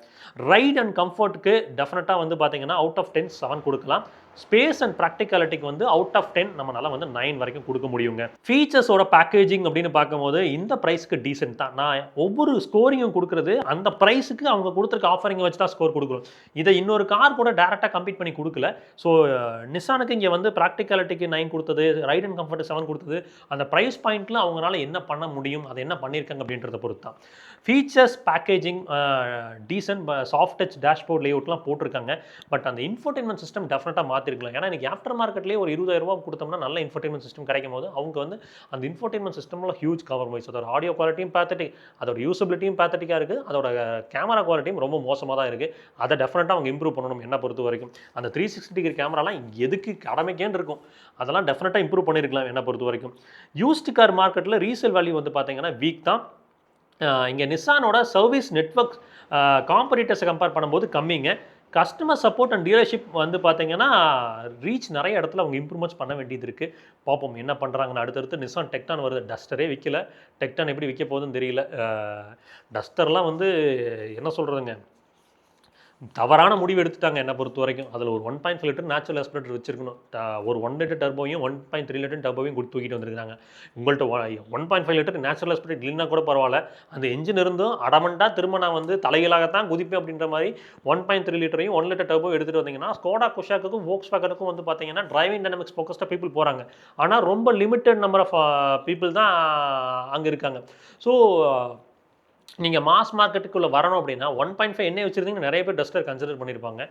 ரைட் அண்ட் கம்ஃபர்ட்டுக்கு டெஃபினட்டாக வந்து பார்த்தீங்கன்னா அவுட் ஆஃப் 10 7 கொடுக்கலாம். ஸ்பேஸ் அண்ட் ப்ராக்டிகாலிட்டிக்கு வந்து அவுட் ஆஃப் 10 நம்மளால வந்து 9 வரைக்கும் கொடுக்க முடியுங்க. ஃபீச்சர்ஸோட பேக்கேஜிங் அப்படின்னு பார்க்கும்போது இந்த ப்ரைஸ்க்கு டீசென்ட் தான். நான் ஒவ்வொரு ஸ்கோரிங்கும் கொடுக்குறது அந்த ப்ரைஸுக்கு அவங்க கொடுத்துருக்க ஆஃபரிங்கை வச்சு தான் ஸ்கோர் கொடுக்குறோம். இதை இன்னொரு கார் கூட டேரெக்டாக கம்பீட் பண்ணி கொடுக்கல. ஸோ நிசானுக்கு இங்கே வந்து ப்ராக்டிகாலிட்டிக்கு 9 கொடுத்தது, ரைட் அண்ட் கம்ஃபர்ட் 7 கொடுத்தது. அந்த ப்ரைஸ் பாயிண்ட்டில் அவங்களால என்ன பண்ண முடியும், அதை என்ன பண்ணியிருக்காங்க அப்படின்றத பொறுத்து தான். Features, packaging decent, soft touch dashboard லேஅவுட்லாம் போட்டிருக்காங்க. பட் அந்த இன்ஃபோடெயின்மெண்ட் சிஸ்டம் டெஃபினட்டாக மாற்றிருக்கலாம். ஏன்னா இன்றைக்கி ஆஃப்டர் மார்க்கெட்லேயே ஒரு 20,000 ரூபா கொடுத்தோம்னா நல்ல இன்ஃபோடெயின்மெண்ட் சிஸ்டம் கிடைக்கும் போது அவங்க வந்து அந்த இன்ஃபோடெயின்மெண்ட் சிஸ்டமில் ஹியூஜ் காம்ப்ரமைஸ். அதோட ஆடியோ குவாலிட்டியும் பேத்தட்டிக், அதோட யூசபிலிட்டியும் பேத்தட்டிக்காக இருக்குது. அதோட கேமரா குவாலிட்டியும் ரொம்ப மோசமாக தான் இருக்குது. அதை டெஃபினட்டாக அவங்க இம்ப்ரூவ் பண்ணணும். என்ன பொறுத்த வரைக்கும் அந்த 360 டிகிரி கேமராலாம் எதுக்கு கடமைக்கேன்னு இருக்கும். அதெல்லாம் டெஃபினட்டாக இம்ப்ரூவ் பண்ணியிருக்கலாம். என்ன பொறுத்த வரைக்கும் யூஸ்டு கார் மார்க்கெட்டில் ரீசேல் வேல்யூ வந்து பார்த்தீங்கன்னா வீக் தான். இங்கே நிசானோட சர்வீஸ் நெட்வொர்க் காம்படிட்டர்ஸை கம்பேர் பண்ணும்போது கம்மிங்க. கஸ்டமர் சப்போர்ட் அண்ட் டீலர்ஷிப் வந்து பார்த்தீங்கன்னா ரீச் நிறைய இடத்துல அவங்க இம்ப்ரூவ்மெண்ட்ஸ் பண்ண வேண்டியது இருக்குது. பார்ப்போம் என்ன பண்ணுறாங்கன்னு. அடுத்தடுத்து நிசான் டெக்டான் வருது. டஸ்டரே விற்கல. டெக்டான் எப்படி விற்க போகுதுன்னு தெரியல. டஸ்டர்லாம் வந்து என்ன சொல்கிறதுங்க, தவறான முடிவு எடுத்துட்டாங்க. என்ன பொறுத்த வரைக்கும் அதில் ஒரு 1.5 லிட்டர் நேச்சுரல் ஆஸ்பிரேட்டர் வச்சிருக்கணும். ஒரு 1 லிட்டர் டர்போவையும் 1.3 லிட்டர் டர்போவையும் கொடுத்து தூக்கிட்டு வந்திருக்காங்க. உங்கள்கிட்ட 1.5 லிட்டர் நேச்சுரல் ஆஸ்பிரேட்டர் இல்லைன்னா கூட பரவாயில்ல, அந்த என்ஜின் இருந்தும் அடமண்டாக திரும்ப நான் வந்து தலைகளாகத்தான் குதிப்பேன் அப்படின்ற மாதிரி 1.3 லிட்டரையும் 1 லிட்டர் டர்போ எடுத்துகிட்டு வந்தீங்கன்னா ஸ்கோடா குஷாக்குக்கும் வோக்ஸ்வேகனுக்கும் வந்து பார்த்தீங்கன்னா டிரைவிங் டைனமிக்ஸ் ஃபோக்கஸ்டாக பீப்புள் போகிறாங்க. ஆனால் ரொம்ப லிமிட்டட் நம்பர் ஆஃப் பீப்புள் தான் அங்கே இருக்காங்க. ஸோ நீங்கள் மாஸ் மார்க்கெட்டுக்குள்ளே வரணும் அப்படின்னா 1.5 என்ன வச்சுருந்தீங்க நிறைய பேர் டஸ்டர் கன்சிடர் பண்ணியிருப்பாங்க.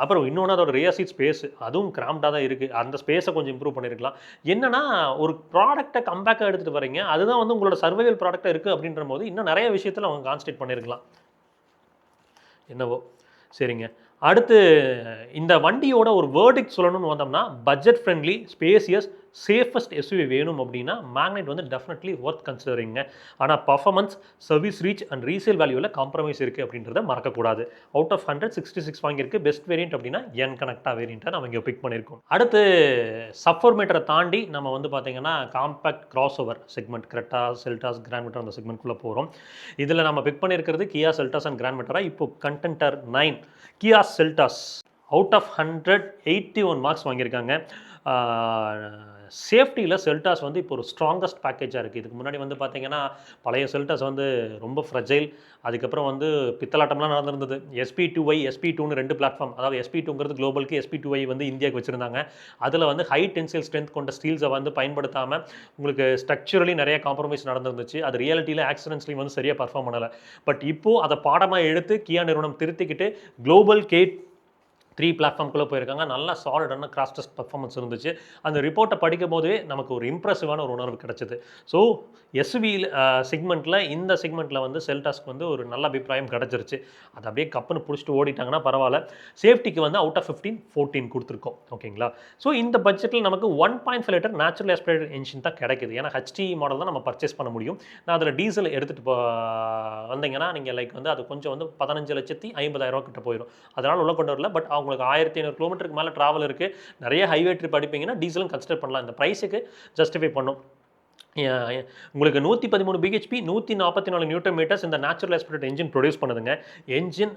அப்புறம் இன்னொன்று அதோட ரியர் சீட் ஸ்பேஸ் அதுவும் கிராம்டாக தான் இருக்குது. அந்த ஸ்பேஸை கொஞ்சம் இம்ப்ரூவ் பண்ணியிருக்கலாம். என்னன்னா ஒரு ப்ராடக்ட்டை கம்பேக்காக எடுத்துகிட்டு வரீங்க, அதுதான் வந்து உங்களோட சர்வைவல் ப்ராடக்டாக இருக்குது அப்படின்ற போது இன்னும் நிறைய விஷயத்தில் அவங்க கான்சன்ட்ரேட் பண்ணியிருக்கலாம். என்னவோ சரிங்க. அடுத்து இந்த வண்டியோட ஒரு வேர்டிக்ட் சொல்லணும்னு வந்தோம்னா budget friendly, spacious, safest SUV வேணும் அப்படின்னா மேக்னைட் வந்து டெஃபினெட்லி ஒர்த் கன்சிடரிங்க. ஆனால் performance, service reach and resale வேல்யூவில் காம்ப்ரமைஸ் இருக்குது அப்படின்றத மறக்கக்கூடாது. அவுட் ஆஃப் 100 66 வாங்கியிருக்கு. பெஸ்ட் வேரியன்ட் அப்படின்னா என் கனெக்டா வேரியண்ட்டை நம்ம இங்கே பிக் பண்ணியிருக்கோம். அடுத்து சப் மீட்டரை தாண்டி நம்ம வந்து பார்த்தீங்கன்னா compact crossover segment, Creta, Seltos, Grand Vitara அந்த செக்மெண்ட்குள்ளே போகிறோம். இதில் நம்ம பிக் பண்ணியிருக்கிறது கியா செல்டாஸ் அண்ட் கிராண்ட் மீட்டரா. இப்போ contender 9 Kia Seltos out of 100 81 marks வாங்கியிருக்காங்க. சேஃப்டியில் செல்டாஸ் வந்து இப்போ ஒரு ஸ்ட்ராங்கஸ்ட் பேக்கேஜாக இருக்குது. இதுக்கு முன்னாடி வந்து பார்த்தீங்கன்னா பழைய செல்டாஸ் வந்து ரொம்ப ஃப்ரெஜைல், அதுக்கப்புறம் வந்து பித்தலாட்டம்லாம் நடந்திருந்தது. SP2i SP2ன்னு 2 பிளாட்ஃபார்ம், அதாவது SP2ங்கிறது குளோபலுக்கு, SP2i வந்து இந்தியாவுக்கு வச்சுருந்தாங்க. அதில் வந்து ஹை டென்சைல் ஸ்ட்ரென்த் கொண்ட ஸ்டீல்ஸை வந்து பயன்படுத்தாமல் உங்களுக்கு ஸ்ட்ரக்சரலி நிறைய காம்ப்ரமைஸ் நடந்துருந்துச்சு. அது ரியாலிட்டியில் ஆக்சிடென்ட்ஸ்லையும் வந்து சரியாக பர்ஃபார்ம் பண்ணலை. பட் இப்போது அதை பாடமாக எடுத்து கியா நிறுவனம் திருத்திக்கிட்டு குளோபல் K3 பிளாட்ஃபார்ம்குள்ளே போயிருக்காங்க. நல்லா சாலிடான கிராஸ் டெஸ்ட் பர்ஃபார்மன்ஸ் இருந்துச்சு. அந்த ரிப்போர்ட்டை படிக்கும் போதே நமக்கு ஒரு இம்ப்ரெசிவான ஒரு உணர்வு கிடச்சிது. ஸோ எஸ்வி செக்மெண்ட்டில், இந்த செக்மெண்ட்டில் வந்து செல்டாஸ்க்கு வந்து ஒரு நல்ல அபிப்பிராயம் கிடச்சிருச்சு. அது அப்படியே கப்புன்னு பிடிச்சிட்டு ஓடிட்டாங்கன்னா பரவாயில்ல. சேஃப்டிக்கு வந்து அவுட் ஆஃப் 15 14 கொடுத்துருக்கோம். ஓகேங்களா? ஸோ இந்த பட்ஜெட்டில் நமக்கு 1.5 லிட்டர் நேச்சுரல் ஆஸ்பிரேட்டட் என்ஜின் தான் கிடைக்குது. ஏன்னா HT மாடல் தான் நம்ம பர்ச்சேஸ் பண்ண முடியும். நான் அதில் டீசல் எடுத்துகிட்டு வந்தீங்கன்னா நீங்கள் லைக் வந்து அது கொஞ்சம் வந்து 15,50,000 கிட்ட போயிடும். அதனால் உள்ள கொண்டு வரல. பட் உங்களுக்கு 1500 கிலோமீட்டருக்கு மேலே ட்ராவல் இருக்குது, நிறைய ஹைவே ட்ரிப் அடிப்பீங்கன்னா டீசலும் கன்சிடர் பண்ணலாம். இந்த ப்ரைஸுக்கு ஜஸ்டிஃபை பண்ணும். உங்களுக்கு 113 பிஹெச்பி 144 நியூட்டன் மீட்டர்ஸ் இந்த நேச்சுரல் ஆஸ்பிரேட்டட் என்ஜின் ப்ரொடியூஸ் பண்ணுதுங்க. என்ஜின்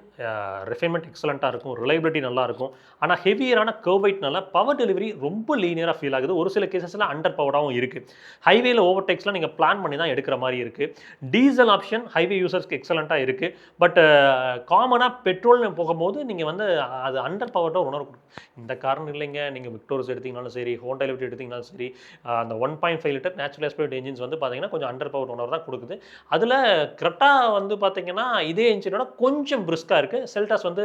ரிஃபைன்மெண்ட் எக்ஸலண்ட்டாக இருக்கும், ரிலையபிலிட்டி நல்லாயிருக்கும். ஆனால் ஹெவியரான கர்வ் வெயிட்னால பவர் டெலிவரி ரொம்ப லீனியராக ஃபீல் ஆகுது. ஒரு சில கேசஸில் அண்டர் பவராகவும் இருக்குது. ஹைவேல ஓவர்டேக்ஸ்லாம் நீங்கள் பிளான் பண்ணி தான் எடுக்கிற மாதிரி இருக்குது. டீசல் ஆப்ஷன் ஹைவே யூசர்ஸ்க்கு எக்ஸலண்ட்டாக இருக்குது. பட் காமனாக பெட்ரோல்னு போகும்போது நீங்கள் வந்து அது அண்டர் பவர்டாக உணர்வு கொடுக்கும். இந்த காரணம் இல்லைங்க, நீங்கள் விக்டோரிஸ் எடுத்திங்கனாலும் சரி, ஹோண்டா எலிவேட் எடுத்திங்கனாலும் சரி, அந்த 1.5 லிட்டர் நேச்சுரல் ஆஸ்பிரேட்டட் என்ஜின்ஸ் வந்து பார்த்தீங்கன்னா கொஞ்சம் அண்டர் பவர் உணர்வு தான் கொடுக்குது. அதில் கிரெட்டா வந்து பார்த்தீங்கன்னா இதே என்ஜினோட கொஞ்சம் பிரிஸ்காக இருக்குது. செல்டாஸ் வந்து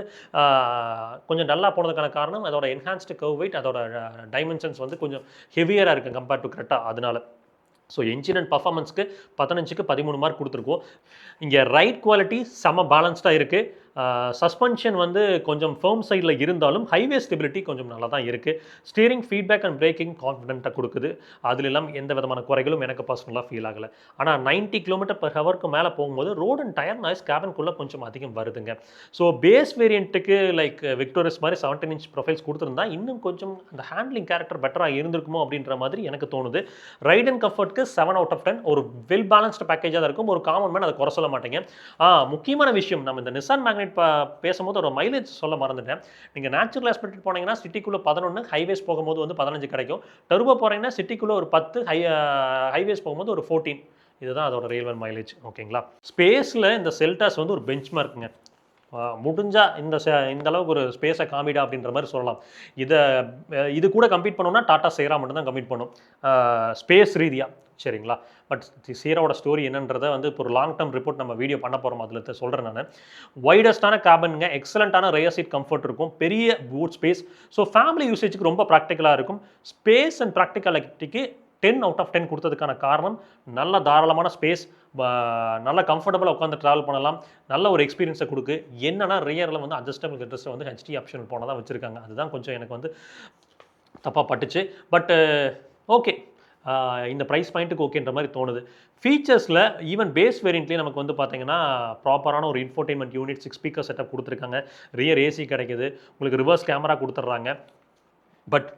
கொஞ்சம் நல்லா போனதுக்கான காரணம் அதோட என்ஹான்ஸ்டு கர்வ் வெயிட், அதோட டைமென்ஷன்ஸ் வந்து கொஞ்சம் ஹெவியராக இருக்குது கம்பேர்ட் டு கிரெட்டா. அதனால ஸோ என்ஜின் அண்ட் பர்ஃபார்மன்ஸ்க்கு 15க்கு 13 மார்க் கொடுத்துருக்கோம். இங்கே ரைட் குவாலிட்டி செம்ம பேலன்ஸ்டாக இருக்குது. சஸ்பென்ஷன் வந்து கொஞ்சம் ஃபர்ம் சைடில் இருந்தாலும் ஹைவே ஸ்டெபிலிட்டி கொஞ்சம் நல்லா தான் இருக்குது. ஸ்டீரிங், ஃபீட்பேக் அண்ட் பிரேக்கிங் கான்ஃபிடென்ட்டாக கொடுக்குது. அதில் எல்லாம் எந்த விதமான குறைகளும் எனக்கு பர்சனலாக ஃபீல் ஆகலை. ஆனால் 90 km/h மேலே போகும்போது ரோட் அண்ட் டயர் நாய்ஸ் கேபின்குள்ளே கொஞ்சம் அதிகம் வருதுங்க. ஸோ பேஸ் வேரியண்ட்டுக்கு லைக் விக்டோரியஸ் மாதிரி 17 inch ப்ரொஃபைல்ஸ் கொடுத்துருந்தா இன்னும் கொஞ்சம் அந்த ஹேண்ட்லிங் கேரக்டர் பெட்டராக இருந்திருக்குமோ அப்படின்ற மாதிரி எனக்கு தோணுது. ரைட் அண்ட் கம்ஃபர்ட்க்கு 7 out of 10 ஒரு வெல் பேலன்ஸ்டு பேக்கேஜாக தான் இருக்கும். ஒரு காமன் மேன் அதை குறை சொல்ல மாட்டேங்க. முக்கியமான விஷயம், நம்ம இந்த நிசான் மேக்னைட் பேசும்போது ஒரு மைலேஜ் சொல்ல மறந்துட்டேன். நீங்கள் நேச்சுரல் ஆஸ்பிரேட்டட் போனீங்கன்னா சிட்டிக்குள்ளே 11, ஹைவேஸ் போகும்போது வந்து 15 கிடைக்கும். டர்போ போகிறீங்கன்னா சிட்டிக்குள்ளே ஒரு 10, ஹைவேஸ் போகும்போது ஒரு 14. இதுதான் அதோட ரியல் மைலேஜ். ஓகேங்களா? ஸ்பேஸில் இந்த செல்டாஸ் வந்து ஒரு பெஞ்ச் மார்க்குங்க. முடிஞ்சால் இந்த அளவுக்கு ஒரு ஸ்பேஸை காமிடா அப்படின்ற மாதிரி சொல்லலாம். இது கூட கம்பீட் பண்ணோம்னா டாடா சேரா மட்டும் தான் கம்பீட் பண்ணும் ஸ்பேஸ் ரீதியாக. சரிங்களா? பட் சீராவோட ஸ்டோரி என்னன்றதை வந்து இப்போ ஒரு லாங் டேர்ம் ரிப்போர்ட் நம்ம வீடியோ பண்ண போகிறோம். அதில் சொல்கிறேன் நான். வைடஸ்டான கேபினுங்க, எக்ஸலண்ட்டான ரியர் சீட் கம்ஃபர்ட் இருக்கும், பெரிய பூட் ஸ்பேஸ். ஸோ ஃபேமிலி யூசேஜுக்கு ரொம்ப ப்ராக்டிக்கலாக இருக்கும். ஸ்பேஸ் அண்ட் ப்ராக்டிகாலிட்டிக்கு 10 out of 10 கொடுத்ததுக்கான காரணம் நல்ல தாராளமான ஸ்பேஸ், நல்ல கம்ஃபர்டபுளாக உட்காந்து ட்ராவல் பண்ணலாம், நல்ல ஒரு எக்ஸ்பீரியன்ஸை கொடுக்கு. என்னன்னா ரியரில் வந்து அட்ஜஸ்டபிள் ஹெட்ரெஸ்ட்டை வந்து HT ஆப்ஷன் போனால் தான் வச்சுருக்காங்க. அதுதான் கொஞ்சம் எனக்கு வந்து தப்பாக பட்டுச்சு. பட் ஓகே, இந்த ப்ரைஸ் பாயிண்ட்டுக்கு ஓகேன்ற மாதிரி தோணுது. ஃபீச்சர்ஸில் ஈவன் பேஸ் வேரியண்ட்லேயே நமக்கு வந்து பார்த்தீங்கன்னா ப்ராப்பரான ஒரு இன்ஃபோர்டைன்மெண்ட் யூனிட், 6 ஸ்பீக்கர் செட்டப் கொடுத்துருக்காங்க. ரியர் AC கிடைக்குது, உங்களுக்கு ரிவர்ஸ் கேமரா கொடுத்துட்றாங்க. But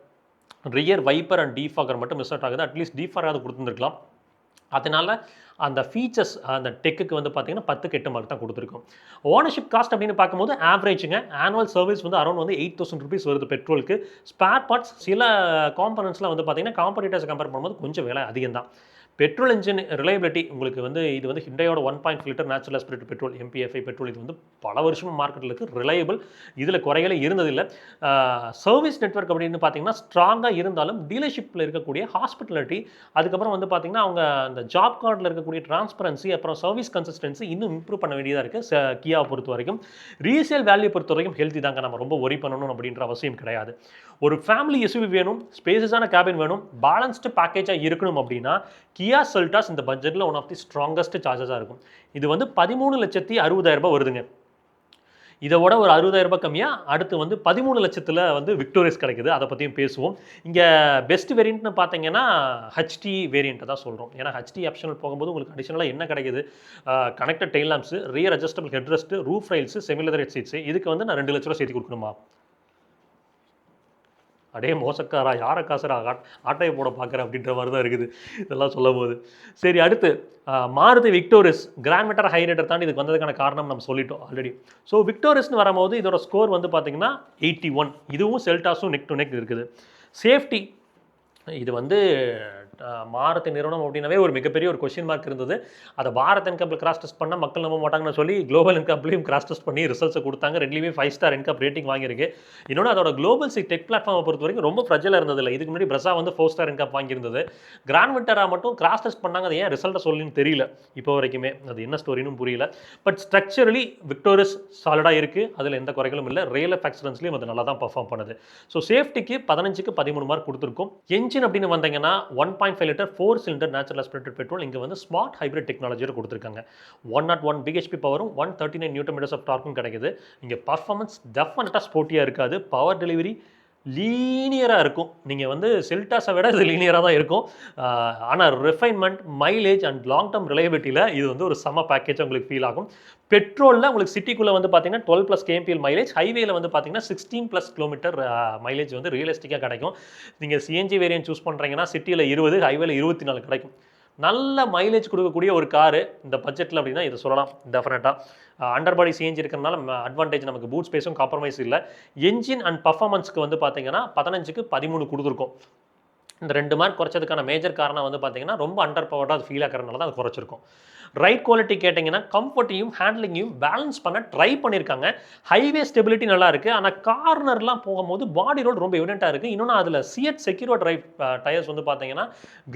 rear wiper and defogger மட்டும் மிஸ் அவுட் ஆகுது. அட்லீஸ்ட் டீஃபாகராவது கொடுத்துருக்கலாம். அதனால் அந்த ஃபீச்சர்ஸ், அந்த டெக்குக்கு வந்து பார்த்தீங்கன்னா 10க்கு 8 மார்க் தான் கொடுத்துருக்கோம். ஓனர்ஷிப் காஸ்ட் அப்படின்னு பார்க்கும்போது ஆவரேஜுங்க. ஆனுவல் சர்வீஸ் வந்து அரௌண்ட் வந்து 8,000 rupees வருது பெட்ரோலுக்கு. ஸ்பேர் பார்ட்ஸ் சில காம்பனன்ட்ஸ்லாம் வந்து பார்த்தீங்கன்னா காம்படிட்டர்ஸ் கம்பேர் பண்ணும்போது கொஞ்சம் விலை அதிகம் தான். பெட்ரோல் இன்ஜின் ரிலையபிலிட்டி உங்களுக்கு வந்து இது வந்து ஹிண்டையோட 1.5 litre natural aspirated petrol MPFI petrol. இது வந்து பல வருஷமாக மார்க்கெட்டில் இருக்குது, ரிலையபிள். இதில் குறைகளே இருந்ததில்லை. சர்வீஸ் நெட்வொர்க் அப்படின்னு பார்த்தீங்கன்னா ஸ்ட்ராங்காக இருந்தாலும் டீலர்ஷிப்பில் இருக்கக்கூடிய ஹாஸ்பிட்டாலிட்டி, அதுக்கப்புறம் வந்து பார்த்தீங்கன்னா அவங்க அந்த ஜாப் கார்டில் இருக்கக்கூடிய டிரான்ஸ்பரன்சி, அப்புறம் சர்வீஸ் கன்சிஸ்டன்சி இன்னும் இம்ப்ரூவ் பண்ண வேண்டியதாக இருக்குது. கியாவை பொறுத்த வரைக்கும் ரீசேல் வேல்யூ பொறுத்த வரைக்கும் ஹெல்த்தி தாங்க. நம்ம ரொம்ப ஒரி பண்ணணும் அப்படின்ற அவசியம் கிடையாது. ஒரு ஃபேமிலி SUV வேணும், ஸ்பேசஸான கேபின் வேணும், பேலன்ஸ்டு பேக்கேஜாக இருக்கணும் அப்படின்னா கியா செல்டாஸ் இந்த பட்ஜெட்டில் ஒன் ஆஃப் தி ஸ்ட்ராங்கஸ்ட் சார்ஜஸாக இருக்கும். இது வந்து 13,60,000 வருதுங்க. இதோட ஒரு 60,000 ரூபாய் கம்மியாக அடுத்து வந்து 13 லட்சத்தில் வந்து விக்டோரியஸ் கிடைக்குது. அதை பற்றியும் பேசுவோம். இங்கே பெஸ்ட் வேரியண்ட்னு பார்த்தீங்கன்னா ஹெச்டி வேரியண்ட்டை தான் சொல்கிறோம். ஏன்னா ஹெச்டி ஆப்ஷனல் போகும்போது உங்களுக்கு அடிஷனலாக என்ன கிடைக்குது, connected tail Lamb's, rear adjustable head rest, roof rails, semi leather seeds. இதுக்கு வந்து நான் 2 லட்ச ரூபா சேர்த்து கொடுக்கணுமா? அடே மோசக்காரா, யாரை காசுரா ஆட்டையை போட பார்க்குறேன் அப்படின்ற மாதிரி தான் இருக்குது இதெல்லாம் சொல்லும் போது. சரி, அடுத்து Maruti Victoris Grand Vitara Hyryder தாண்டி இதுக்கு வந்ததுக்கான காரணம் நம்ம சொல்லிட்டோம் ஆல்ரெடி. ஸோ விக்டோரியஸ்னு வரும்போது இதோட ஸ்கோர் வந்து பார்த்தீங்கன்னா 81. இதுவும் செல்டாஸும் நெக் டு நெக் இருக்குது. சேஃப்டி இது வந்து மாருதி நிறுவனம் அப்படின்னாவே ஒரு மிகப்பெரிய ஒரு கொஸ்டின் மார்க் இருந்தது. அதை பாரத் என்கப்பில் கிராஸ் டெஸ்ட் பண்ணால் மக்கள் நம்ப மாட்டாங்கன்னு சொல்லி குளோபல் என்கப்லையும் கிராஸ் டெஸ்ட் பண்ணி ரிசல்ட்ஸை கொடுத்தாங்க. ரெண்டுலேயுமே 5 ஸ்டார் என்கப் ரேட்டிங் வாங்கியிருக்கு. இன்னொன்று அதோட குளோபல் சி டெக் பிளாட்ஃபார்மை பொறுத்த வரைக்கும் ரொம்ப ஃப்ரெஜலாக இருந்ததில்லை. இதுக்கு முன்னாடி பிரஸா வந்து 4 ஸ்டார் என்கப் வாங்கியிருந்தது. கிராண்ட் விட்டரா மட்டும் கிராஸ் டெஸ்ட் பண்ணாங்க. அது ஏன் ரிசல்ட்டை சொல்லின்னு தெரியல இப்போ வரைக்குமே. அது என்ன ஸ்டோரின்னு புரியல. பட் ஸ்ட்ரக்சரலி விக்டோரியஸ் சாலிடாக இருக்குது. அதில் எந்த குறைகளும் இல்லை. ரியல் எக்ஸலன்ஸ்லேயும் அது நல்லா தான் பர்ஃபார்ம் பண்ணுது. ஸோ சேஃப்டிக்கு 15க்கு 13 மார்க் கொடுத்துருக்கோம். என்ஜின் அப்படின்னு வந்தீங்கன்னா 1.5 litre 4 cylinder natural aspirated petrol. இங்கே வந்து ஸ்மார்ட் ஹைப்ரிட் டெக்னாலஜியோட கொடுத்துருக்காங்க. 101 பிஹெச்பி பவரும் 139 நியூட்டன் மீட்டர்ஸ் ஆஃப் டார்க்கும் கிடைக்குது. இங்கே பர்ஃபார்மன்ஸ் டெஃபினட்டாக ஸ்போர்ட்டியாக இருக்காது. பவர் டெலிவரி லீனியராக இருக்கும். நீங்கள் வந்து செல்டாஸை விட இது லீனியராக தான் இருக்கும். ஆனால் refinement, mileage and long term ரிலையபிலிட்டியில் இது வந்து ஒரு செம்ம பேக்கேஜ் உங்களுக்கு ஃபீல் ஆகும். பெட்ரோலில் உங்களுக்கு சிட்டிக்குள்ளே வந்து பார்த்தீங்கன்னா 12+ kmpl மைலேஜ், ஹைவேல வந்து பார்த்தீங்கன்னா 16+ கிலோமீட்டர் மைலேஜ் வந்து ரியலிஸ்டிக்காக கிடைக்கும். நீங்கள் சிஎன்ஜி வேரியன்ட் சூஸ் பண்ணுறீங்கன்னா சிட்டியில் 20, ஹைவேல 24 கிடைக்கும். நல்ல மைலேஜ் கொடுக்கக்கூடிய ஒரு காரு இந்த பட்ஜெட்டில் அப்படின்னா இதை சொல்லலாம். டெஃபினட்டாக அண்டர் பாடி சிஎன்ஜி இருக்கிறனால அட்வான்டேஜ் நமக்கு பூட் ஸ்பேஸும் காம்ப்ரமைஸ் இல்லை. என்ஜின் அண்ட் பர்ஃபார்மன்ஸ்க்கு வந்து பார்த்தீங்கன்னா 15க்கு 13 கொடுத்துருக்கோம். இந்த 2 மார்க் குறைச்சதுக்கான மேஜர் காரணம் வந்து பார்த்தீங்கன்னா ரொம்ப அண்டர் பவர்டாக அது ஃபீல் ஆகிறதுனால தான் அது குறைச்சிருக்கும். ரைட் குவாலிட்டி கேட்டிங்கன்னா கம்ஃபர்ட்டையும் ஹேண்ட்லிங்கையும் பேலன்ஸ் பண்ண ட்ரை பண்ணியிருக்காங்க. ஹைவே ஸ்டெபிலிட்டி நல்லா இருக்குது. ஆனால் கார்னர்லாம் போகும்போது பாடி ரோல் ரொம்ப எவிடென்ட்டாக இருக்குது. இன்னொன்று அதில் சிஎட் செக்யூரோ டிரைவ் டயர்ஸ் வந்து பார்த்தீங்கன்னா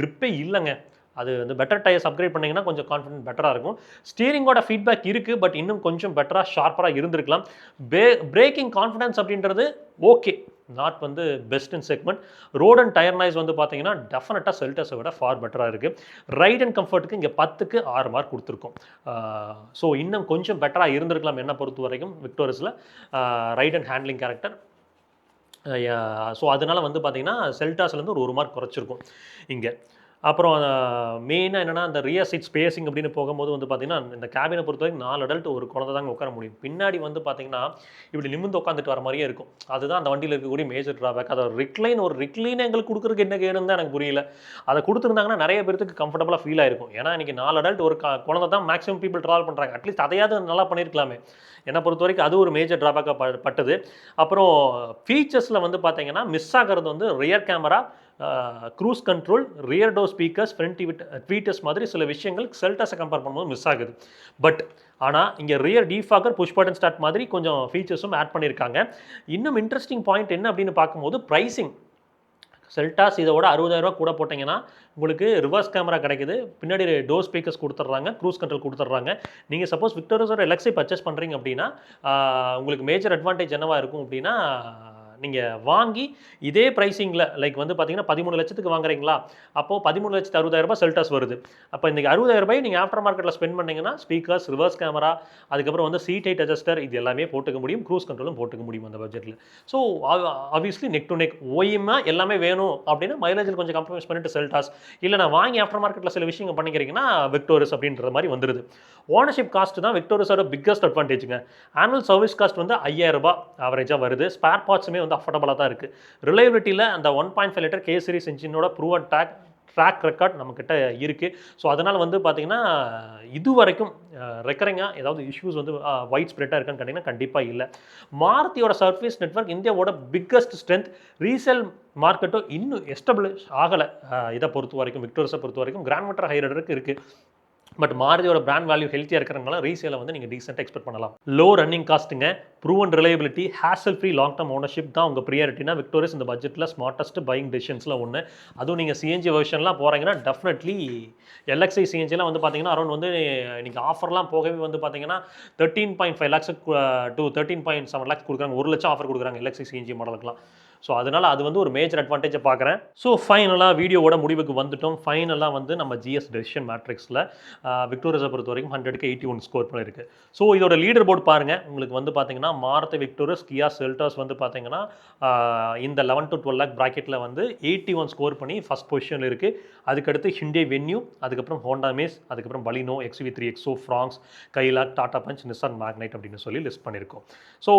கிரிப்பே இல்லைங்க. அது வந்து பெட்டர் டயர்ஸ் அப்கிரேட் பண்ணிங்கன்னா கொஞ்சம் கான்ஃபிடென்ட் பெட்டராக இருக்கும். ஸ்டீரிங்கோட ஃபீட்பேக் இருக்குது. பட் இன்னும் கொஞ்சம் பெட்டராக ஷார்ப்பராக இருந்திருக்கலாம். பிரேக்கிங் கான்ஃபிடன்ஸ் அப்படின்றது ஓகே, நாட் வந்து best in segment. Road and tyre noise வந்து பார்த்தீங்கன்னா டெஃபினட்டாக செல்டஸை விட ஃபார் பெட்டராக இருக்குது. ரைட் அண்ட் கம்ஃபர்ட்டுக்கு இங்கே 10க்கு 6 மார்க் கொடுத்துருக்கோம். ஸோ இன்னும் கொஞ்சம் பெட்டராக இருந்திருக்கலாம் என்னை பொறுத்த வரைக்கும் விக்டோரியஸில் ride and handling character. So அதனால் வந்து பார்த்தீங்கன்னா செல்டாஸ்லேருந்து ஒரு 1 மார்க் குறைச்சிருக்கும் இங்கே. அப்புறம் மெயினாக என்னென்னா அந்த ரியர் சீட் ஸ்பேசிங் அப்படின்னு போகும்போது வந்து பார்த்தீங்கன்னா இந்த கேபினை பொறுத்த வரைக்கும் 4 அடல்ட் ஒரு குழந்தை தாங்க உட்கார முடியும். பின்னாடி வந்து பார்த்தீங்கன்னா இப்படி நிமிர்ந்து உட்காந்துட்டு வர மாதிரியே இருக்கும். அதுதான் அந்த வண்டியில் இருக்கக்கூடிய மேஜர் ட்ராபேக். அதை ஒரு ரிக்ளைன் எங்களுக்கு கொடுக்குறதுக்கு என்ன கேடுன்னு தான் எனக்கு புரியல. அதை கொடுத்துருந்தாங்கன்னா நிறைய பேருக்கு கம்ஃபர்டபுளாக ஃபீல் ஆயிருக்கும். ஏன்னா இன்றைக்கி 4 அடல்ட் ஒரு குழந்தை தான் மேக்ஸிமம் பீப்புள் ட்ராவல் பண்ணுறாங்க. அட்லீஸ்ட் அதையாவது நல்லா பண்ணியிருக்கலாமே. என்னை பொறுத்த வரைக்கும் அது ஒரு மேஜர் ட்ராபேக்காக பட்டது. அப்புறம் ஃபீச்சர்ஸில் வந்து பார்த்தீங்கன்னா மிஸ் ஆகிறது வந்து rear camera, cruise control, rear door speakers, front tweeters மாதிரி சில விஷயங்கள் செல்டாஸை கம்பேர் பண்ணும்போது மிஸ் ஆகுது. பட் ஆனால் இங்கே rear defogger, push button start மாதிரி கொஞ்சம் ஃபீச்சர்ஸும் ஆட் பண்ணியிருக்காங்க. இன்னும் இன்ட்ரெஸ்டிங் பாயிண்ட் என்ன அப்படின்னு பார்க்கும்போது ப்ரைஸிங். செல்டாஸ் இதோட 60,000 ரூபா கூட போட்டிங்கன்னா உங்களுக்கு ரிவர்ஸ் கேமரா கிடைக்குது, பின்னாடி டோர் ஸ்பீக்கர்ஸ் கொடுத்துட்றாங்க, க்ரூஸ் கண்ட்ரோல் கொடுத்துட்றாங்க. நீங்கள் சப்போஸ் விக்டோரியஸோட எலக்ஸை பர்ச்சேஸ் பண்ணுறீங்க அப்படின்னா உங்களுக்கு மேஜர் அட்வான்டேஜ் என்னவாக இருக்கும் அப்படின்னா, நீங்கள் வாங்கி இதே ப்ரைஸிங்கில் லைக் வந்து பார்த்தீங்கன்னா 13 லட்சத்துக்கு வாங்குறீங்களா, அப்போது 13,60,000 ரூபாய் செல்டாஸ் வருது. அப்போ இன்றைக்கி 60,000 ரூபாய் நீங்கள் ஆஃப்டர் மார்க்கெட்டில் ஸ்பெண்ட் பண்ணிங்கன்னா ஸ்பீக்கர்ஸ், ரிவர்ஸ் கேமரா, அதுக்கப்புறம் வந்து சீட் ஹைட் அட்ஜஸ்டர், இது எல்லாமே போட்டுக்க முடியும். க்ரூஸ் கண்ட்ரோலும் போட்டுக்க முடியும் அந்த பட்ஜெட்டில். So obviously neck to neck ஓய்மா எல்லாமே வேணும் அப்படின்னா மைலேஜில் கொஞ்சம் கம்ப்ரமைஸ் பண்ணிட்டு செல்டாஸ், இல்லை நான் வாங்கி ஆஃப்டர் மார்க்கெட்டில் சில விஷயங்கள் பண்ணிக்கிறீங்கன்னா விக்டோரியஸ் அப்படின்ற மாதிரி வந்துடுது. ஓனர்ஷிப் காஸ்ட் தான் விக்டோரியஸோட பிக்கஸ்ட் அட்வான்டேஜுங்க. ஆனுவல் சர்வீஸ் காஸ்ட் வந்து 5,000 ரூபாய் ஆவரேஜாக வருது. ஸ்பேர் பார்ட்ஸுமே வந்து அஃபோர்டபுளாக தான் இருக்குது. ரிலையபிலிட்டியில் அந்த 1.5 லிட்டர் கே சீரிஸ் இன்ஜினோட ப்ரூவன் ட்ராக் ரெக்கார்ட் நம்மக்கிட்ட இருக்குது. ஸோ அதனால் வந்து பார்த்திங்கன்னா இது வரைக்கும் ரெக்கரிங்காக ஏதாவது இஷ்யூஸ் வந்து வைட் ஸ்ப்ரெட்டாக இருக்கான்னு கேட்டிங்கன்னா கண்டிப்பாக இல்லை. மாருதியோட சர்வீஸ் நெட்வொர்க் இந்தியாவோட பிக்கஸ்ட் ஸ்ட்ரென்த். ரீசேல் மார்க்கெட்டும் இன்னும் எஸ்டாப்ளிஷ் ஆகலை. இதை பொறுத்த வரைக்கும் விக்டோரியஸை பொறுத்த வரைக்கும் கிராண்ட் மீட்டர் ஹை ரைடருக்கு இருக்குது. பட் மாருதியோட பிராண்ட் வேல்யூ ஹெல்த்தியாக இருக்கிறதுனால ரீசேலை வந்து நீங்கள் டீசெண்டாக எக்ஸ்பெக்ட் பண்ணலாம். லோ ரன்னிங் காஸ்ட்டுங்க, proven reliability, hassle free long term ownership தான் உங்கள் ப்ரியாரிட்டினா விக்டோரியஸ் இந்த பட்ஜெட்டில் ஸ்மார்ட்டஸ்ட் பையிங் டெசிஷன்ஸில் ஒன்று. அதுவும் நீங்கள் சிஎன்ஜி வெர்ஷன்லாம் போகிறீங்கன்னா டெஃபினெட்லி எல்எக்ஸ்ஐ சிஎன்ஜிலாம் வந்து பார்த்தீங்கன்னா அரௌண்ட் வந்து இன்றைக்கி ஆஃபர்லாம் போகவே வந்து பார்த்தீங்கன்னா 13.5 lakhs to 13.7 lakhs கொடுக்குறாங்க. 1 லட்சம் ஆஃபர் கொடுக்குறாங்க எல்எக்ஸ்ஐ சிஎன்ஜி மாடலுக்குலாம். ஸோ அதனால் அது வந்து ஒரு மேஜர் அட்வான்டேஜை பார்க்குறேன். ஸோ ஃபைனலாக வீடியோவோட முடிவுக்கு வந்துட்டோம். ஃபைனலாக வந்து நம்ம ஜிஎஸ் டெசிஷன் மேட்ரிக்ஸில் விக்டோரியஸை பொறுத்த வரைக்கும் 100க்கு 81 ஸ்கோர் பண்ணியிருக்கு. ஸோ இதோட லீடர் போர்டு பாருங்கள். உங்களுக்கு வந்து பார்த்தீங்கன்னா மாருதி விக்டோரியஸ், கியா செல்டாஸ் வந்து பார்த்தீங்கன்னா இந்த 11 to 12 லேக் ப்ராக்கெட்டில் வந்து 81 ஸ்கோர் பண்ணி ஃபஸ்ட் பொசிஷனில் இருக்குது. அதுக்கடுத்து ஹிண்டே வென்யூ, அதுக்கப்புறம் ஹோண்டா மேஸ், அதுக்கப்புறம் Baleno, XV3 XO, Fronx, Kylaq, Tata Punch, Nissan Magnite அப்படின்னு சொல்லி லிஸ்ட் பண்ணியிருக்கோம். So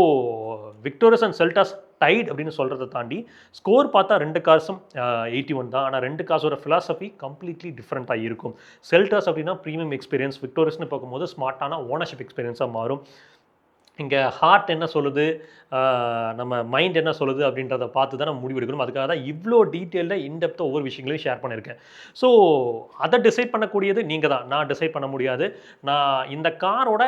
Victoris and Seltos tight அப்படின்னு சொல்கிறத தாண்டி ஸ்கோர் பார்த்தா 2 கார்ஸும் 81 தான். ஆனால் 2 கார்ஸோட ஃபிலாசபி கம்ப்ளீட்லி டிஃப்ரெண்ட்டாக இருக்கும். செல்டாஸ் அப்படின்னா ப்ரீமியம் எக்ஸ்பீரியன்ஸ், விக்டோரியஸ்னு பார்க்கும்போது ஸ்மார்ட்டான ஓனர்ஷிப் எக்ஸ்பீரியன்ஸாக மாறும். இங்கே ஹார்ட் என்ன சொல்லுது, நம்ம மைண்ட் என்ன சொல்லுது அப்படின்றத பார்த்து தான் நம்ம முடிவெடுக்கணும். அதுக்காக தான் இவ்வளோ டீட்டெயிலில் இன்டெப்த்தாக ஒவ்வொரு விஷயங்களையும் ஷேர் பண்ணியிருக்கேன். ஸோ அதை டிசைட் பண்ணக்கூடியது நீங்கள் தான், நான் டிசைட் பண்ண முடியாது. நான் இந்த காரோட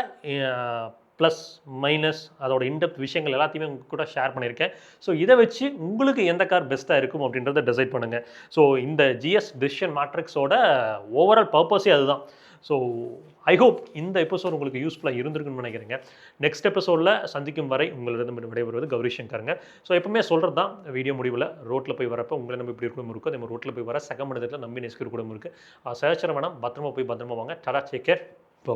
ப்ளஸ் மைனஸ் அதோட இன்டெப்த் விஷயங்கள் எல்லாத்தையுமே உங்கள் கூட ஷேர் பண்ணியிருக்கேன். ஸோ இதை வச்சு உங்களுக்கு எந்த கார் பெஸ்ட்டாக இருக்கும் அப்படின்றத டிசைட் பண்ணுங்கள். ஸோ இந்த ஜிஎஸ் டெசிஷன் மேட்ரிக்ஸோட ஓவரால் பர்பஸே அதுதான். ஸோ ஐ ஹோப் இந்த எபிசோட் உங்களுக்கு யூஸ்ஃபுல்லாக இருந்திருக்குன்னு நினைக்கிறேங்க. நெக்ஸ்ட் எபிசோடில் சந்திக்கும் வரை உங்களிடம் விடைபெறுவது கௌரி சங்கருங்க. ஸோ எப்பவுமே சொல்கிறது தான் வீடியோ முடிவில், ரோட்டில் போய் வரப்போ உங்களை நம்ம இப்படி இருக்கணும் இருக்கும், அதே மாதிரி ரோட்டில் போய் வர சக மனிதத்தில் நம்பி நேசிக்கிற கூட இருக்குது. சேச்சர வேணாம், பத்திரமா போய் பத்திரமா வாங்க. Tata, take care, by.